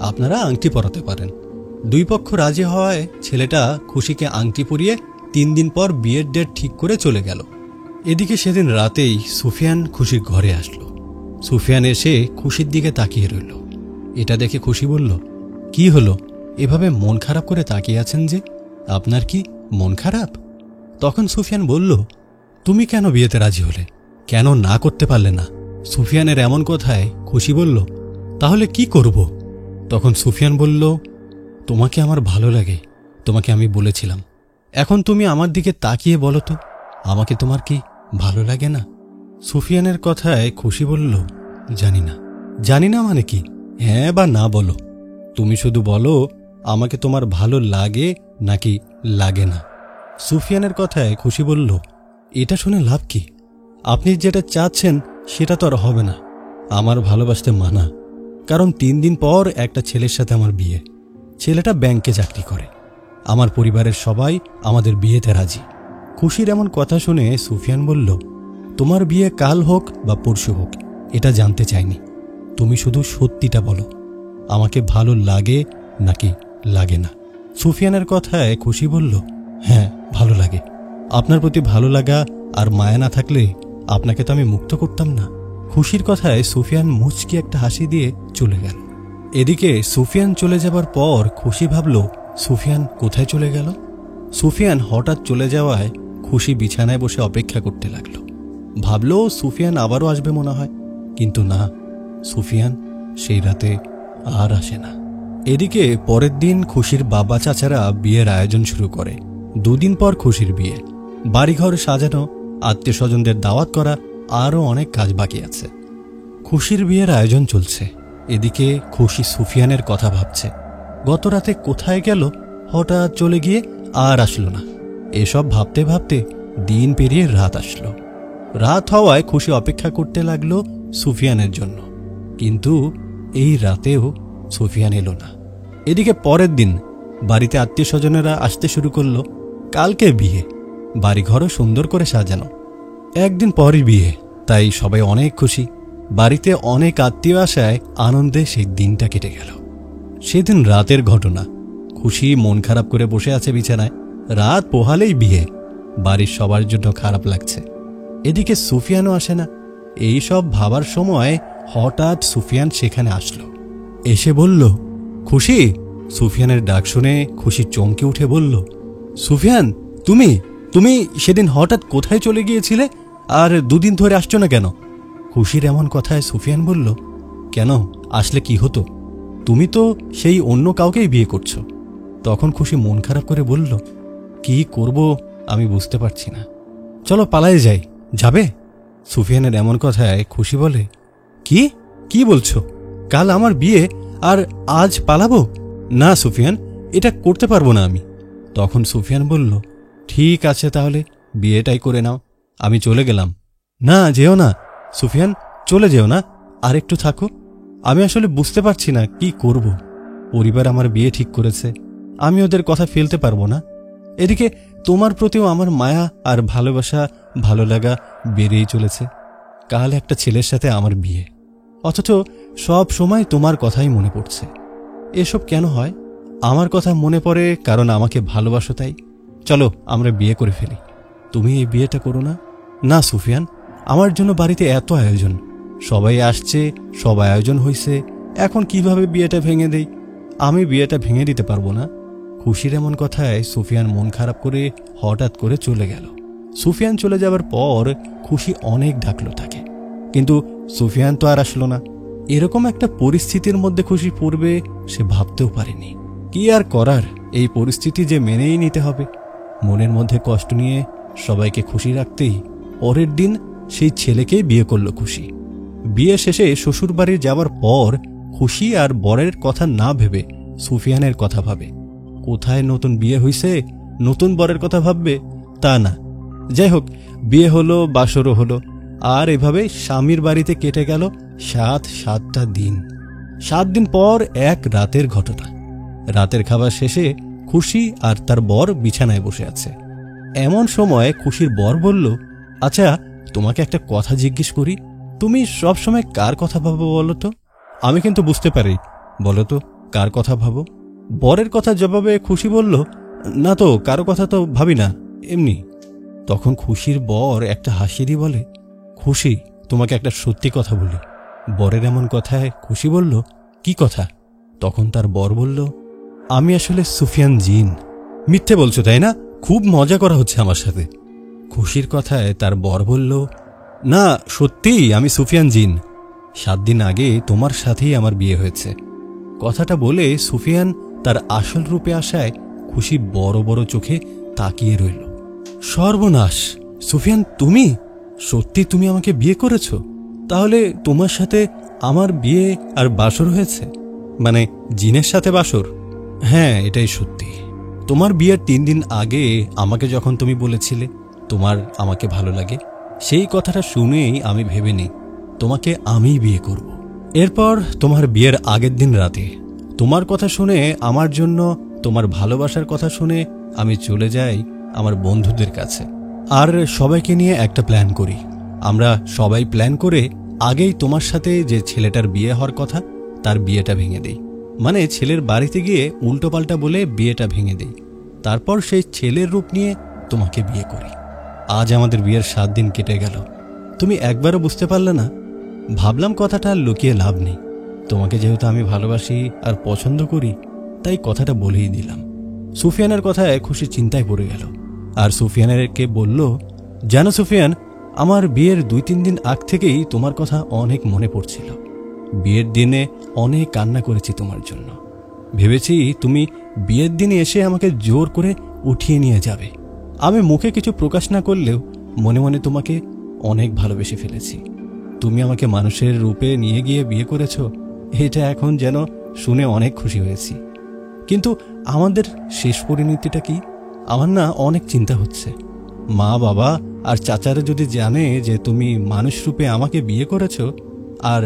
আপনারা আংটি পরাতে পারেন। দুই পক্ষ রাজি হওয়ায় ছেলেটা খুশিকে আংটি পরিয়ে 3 দিন পর বিয়ের ডেট ঠিক করে চলে গেল। এদিকে সেদিন রাতেই সুফিয়ান খুশির ঘরে আসলো। সুফিয়ান এসে খুশির দিকে তাকিয়ে রইল। এটা দেখে খুশি বলল, কি হলো, এভাবে মন খারাপ করে তাকিয়ে আছেন যে? আপনার কি মন খারাপ? তখন সুফিয়ান বলল, তুমি কেন বিয়েতে রাজি হলে, কেন না করতে পারলে না? সুফিয়ানের এমন কথায় খুশি বলল, তাহলে কি করব? তখন সুফিয়ান বলল, তোমাকে আমার ভালো লাগে, তোমাকে আমি বলেছিলাম। এখন তুমি আমার দিকে তাকিয়ে বলো তো, আমাকে তোমার কি ভালো লাগে না? সুফিয়ানের কথায় খুশি বলল, জানি না। জানি না মানে কি? হ্যাঁ বা না বলো। তুমি শুধু বলো আমাকে তোমার ভালো লাগে নাকি লাগে না। সুফিয়ানের কথায় খুশি বলল, এটা শুনে লাভ কি? আপনি যেটা চাচ্ছেন সেটা তো আর হবে না। আমার ভালোবাসতে মানা, কারণ 3 দিন পর একটা ছেলের সাথে আমার বিয়ে। ছেলেটা ব্যাংকে চাকরি করে। আমার পরিবারের সবাই আমাদের বিয়েতে রাজি। খুশির এমন কথা শুনে সুফিয়ান বলল, তোমার বিয়ে কাল হোক বা পরশু হোক, এটা জানতে চাইনি। তুমি শুধু সত্যিটা বলো, আমাকে ভালো লাগে নাকি লাগে না। সুফিয়ানের কথায় খুশি বলল, হ্যাঁ, ভালো লাগে। আপনার প্রতি ভালো লাগা আর মায়া না থাকলে আপনাকে তো আমি মুক্ত করতাম না। খুশির কথায় সুফিয়ান মুচকি একটা হাসি দিয়ে চলে গেল। এদিকে সুফিয়ান চলে যাবার পর খুশি ভাবল, সুফিয়ান কোথায় চলে গেল? সুফিয়ান হঠাৎ চলে যাওয়ায় খুশি বিছানায় বসে অপেক্ষা করতে লাগলো। ভাবল সুফিয়ান আবারও আসবে মনে হয়, কিন্তু না, সুফিয়ান সেই রাতে আর আসে না। এদিকে পরের দিন খুশির বাবা চাচারা বিয়ের আয়োজন শুরু করে। 2 দিন পর খুশির বিয়ে। বাড়িঘর সাজানো, আত্মীয় স্বজনদের দাওয়াত করা, আরও অনেক কাজ বাকি আছে। খুশির বিয়ের আয়োজন চলছে। এদিকে খুশি সুফিয়ানের কথা ভাবছে। গত রাতে কোথায় গেল, হঠাৎ চলে গিয়ে আর আসলো না। এসব ভাবতে ভাবতে দিন পেরিয়ে রাত আসলো। রাত হওয়ায় খুশি অপেক্ষা করতে লাগলো সুফিয়ানের জন্য, কিন্তু এই রাতেও সুফিয়ান এলো না। এদিকে পরের দিন বাড়িতে আত্মীয় স্বজনেরা আসতে শুরু করলো। কালকে বিয়ে, বাড়িঘরও সুন্দর করে সাজানো। একদিন পরই বিয়ে, তাই সবাই অনেক খুশি। বাড়িতে অনেক আত্মীয় আসায় আনন্দে সেই দিনটা কেটে গেল। সেদিন রাতের ঘটনা। খুশি মন খারাপ করে বসে আছে বিছানায়। রাত পোহালেই বিয়ে, বাড়ির সবার জন্য খারাপ লাগছে। এদিকে সুফিয়ানও আসে না। এই সব ভাবার সময় হঠাৎ সুফিয়ান সেখানে আসলো। এসে বলল, খুশি। সুফিয়ানের ডাক শুনে খুশি চমকে উঠে বলল, সুফিয়ান, তুমি তুমি সেদিন হঠাৎ কোথায় চলে গিয়েছিলে আর 2 দিন ধরে আসছো না কেন? খুশির এমন কথায় সুফিয়ান বলল, কেন, আসলে কি হতো? তুমি তো সেই অন্য কাউকেই বিয়ে করছো। তখন খুশি মন খারাপ করে বলল, কি করব আমি বুঝতে পারছি না, চলো পালায়ে যাই। যাবে? সুফিয়ানের এমন কথায় খুশি বলে, কি কি বলছো? কাল আমার বিয়ে আর আজ পালাবো? না সুফিয়ান, এটা করতে পারবো না আমি। তখন সুফিয়ান বলল, ঠিক আছে, তাহলে বিয়েটাই করে নাও, আমি চলে গেলাম। না, যেও না সুফিয়ান, চলে যেও না, আর একটু থাকো। আমি আসলে বুঝতে পারছি না কি করব। পরিবার আমার বিয়ে ঠিক করেছে, আমি ওদের কথা ফেলতে পারবো না। এদিকে তোমার প্রতিও আমার মায়া আর ভালোবাসা, ভালো লাগা বেড়েই চলেছে। কাল একটা ছেলের সাথে আমার বিয়ে, অথচ সব সময় তোমার কথাই মনে পড়ছে। এসব কেন হয়? আমার কথা মনে পড়ে কারণ আমাকে ভালোবাসো তাই। চলো আমরা বিয়ে করে ফেলি। তুমি এই বিয়েটা করো না। না সুফিয়ান, আমার জন্য বাড়িতে এত আয়োজন, সবাই আসছে, সব আয়োজন হয়েছে, এখন কিভাবে বিয়েটা ভেঙে দেই? আমি বিয়েটা ভেঙে দিতে পারবো না। খুশির এমন কথায় সুফিয়ান মন খারাপ করে হঠাৎ করে চলে গেল। সুফিয়ান চলে যাবার পর খুশি অনেক ডাকলো তাকে, কিন্তু সুফিয়ান তো আর আসলো না। এরকম একটা পরিস্থিতির মধ্যে খুশি পড়বে সে ভাবতেও পারেনি। কি আর করার, এই পরিস্থিতি যে মেনেই নিতে হবে। মনের মধ্যে কষ্ট নিয়ে সবাইকে খুশি রাখতেই পরের দিন সেই ছেলেকেই বিয়ে করল খুশি। বিয়ে শেষে শ্বশুরবাড়ি যাওয়ার পর খুশি আর বরের কথা না ভেবে সুফিয়ানের কথা ভাবে। কোথায় নতুন বিয়ে হইছে, নতুন বরের কথা ভাববে তা না। যাই হোক, বিয়ে হলো, বাসরও হলো, আর এভাবে স্বামীর বাড়িতে কেটে গেল 7টা দিন। 7 দিন পর এক রাতের ঘটনা। রাতের খাবার শেষে খুশি আর তার বর বিছানায় বসে আছে। এমন সময় খুশির বর বলল, আচ্ছা তোমাকে একটা কথা জিজ্ঞেস করি, তুমি সবসময় কার কথা ভাবো বলো তো? আমি কিন্তু বুঝতে পারি, বলো তো কার কথা ভাবো? বরের কথা জবাবে খুশি বলল, না তো, কারো কথা তো ভাবি না, এমনি। তখন খুশির বর একটা হাসি দিয়ে বলে, খুশি, তোমাকে একটা সত্যি কথা বলি। বরের এমন কথায় খুশি বলল, কি কথা? তখন তার বর বলল, আমি আসলে সুফিয়ান জিন। মিথ্যে বলছো তাই না? খুব মজা করা হচ্ছে আমার সাথে। খুশির কথায় তার বর বলল, না সত্যিই আমি সুফিয়ান জিন। 7 দিন আগে তোমার সাথেই আমার বিয়ে হয়েছে। কথাটা বলে সুফিয়ান তার আসল রূপে আসায় খুশি বড় বড় চোখে তাকিয়ে রইল। সর্বনাশ, সুফিয়ান তুমি? সত্যি তুমি আমাকে বিয়ে করেছ? তাহলে তোমার সাথে আমার বিয়ে আর বাসর হয়েছে? মানে জিনের সাথে বাসর? হ্যাঁ, এটাই সত্যি। তোমার বিয়ের 3 দিন আগে আমাকে যখন তুমি বলেছিলে তোমার আমাকে ভালো লাগে, সেই কথাটা শুনেই আমি ভেবে নিই তোমাকে আমিই বিয়ে করব। এরপর তোমার বিয়ের আগের দিন রাতে তোমার কথা শুনে, আমার জন্য তোমার ভালোবাসার কথা শুনে আমি চলে যাই আমার বন্ধুদের কাছে, আর সবাইকে নিয়ে একটা প্ল্যান করি। আমরা সবাই প্ল্যান করে আগেই তোমার সাথে যে ছেলেটার বিয়ে হওয়ার কথা তার বিয়েটা ভেঙে দেই। মানে ছেলের বাড়িতে গিয়ে উল্টোপাল্টা বলে বিয়েটা ভেঙে দেই। তারপর সেই ছেলের রূপ নিয়ে তোমাকে বিয়ে করি। আজ আমাদের বিয়ের 7 দিন কেটে গেল, তুমি একবারও বুঝতে পারলে না। ভাবলাম কথাটা লুকিয়ে লাভ নেই, তোমাকে যেহেতু আমি ভালোবাসি আর পছন্দ করি, তাই কথাটা বলেই দিলাম। সুফিয়ানের কথায় খুশি চিন্তায় পড়ে গেল, আর সুফিয়ানেরকে বলল, জানো সুফিয়ান, আমার বিয়ের 2-3 দিন আগ থেকেই তোমার কথা অনেক মনে পড়ছিল। বিয়ের দিনে অনেক কান্না করেছি তোমার জন্য। ভেবেছি তুমি বিয়ের দিনে এসে আমাকে জোর করে উঠিয়ে নিয়ে যাবে। আমি মুখে কিছু প্রকাশ না করলেও মনে মনে তোমাকে অনেক ভালোবেসে ফেলেছি। তুমি আমাকে মানুষের রূপে নিয়ে গিয়ে বিয়ে করেছ, এটা এখন যেন শুনে অনেক খুশি হয়েছি। কিন্তু আমাদের শেষ পরিণতিটা কি? আমার না অনেক চিন্তা হচ্ছে। মা বাবা আর চাচারা যদি জানে যে তুমি মানুষ রূপে আমাকে বিয়ে করেছ, আর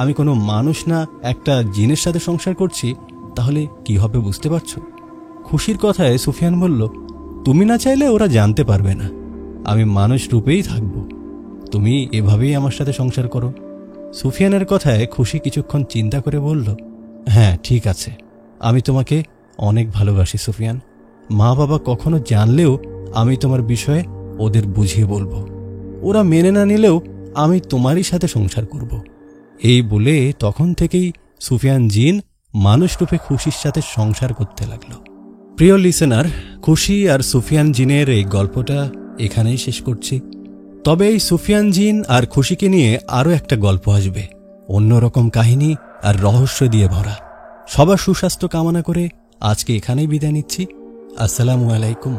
আমি কোনো মানুষ না একটা জিনের সাথে সংসার করছি, তাহলে কি হবে বুঝতে পারছো? খুশির কথায় সুফিয়ান বলল, তুমি না চাইলে ওরা জানতে পারবে না, আমি মানুষ রূপেই থাকব। তুমি এভাবেই আমার সাথে সংসার করো। সুফিয়ানের কথায় খুশি কিছুক্ষণ চিন্তা করে বলল, হ্যাঁ ঠিক আছে, আমি তোমাকে অনেক ভালোবাসি সুফিয়ান। মা বাবা কখনো জানলেও আমি তোমার বিষয়ে ওদের বুঝিয়ে বলবো। ওরা মেনে না নিলেও আমি তোমারই সাথে সংসার করব। এই বলে তখন থেকেই সুফিয়ান জিন মানুষ রূপে খুশির সাথে সংসার করতে লাগলো। প্রিয় লিসেনার, খুশি আর সুফিয়ান জিনের এই গল্পটা এখানেই শেষ করছি। তবে এই সুফিয়ান জিন আর খুশিকে নিয়ে আরও একটা গল্প আসবে, অন্যরকম কাহিনী আর রহস্য দিয়ে ভরা। সবার সুস্বাস্থ্য কামনা করে আজকে এখানেই বিদায় নিচ্ছি। আসসালামু আলাইকুম।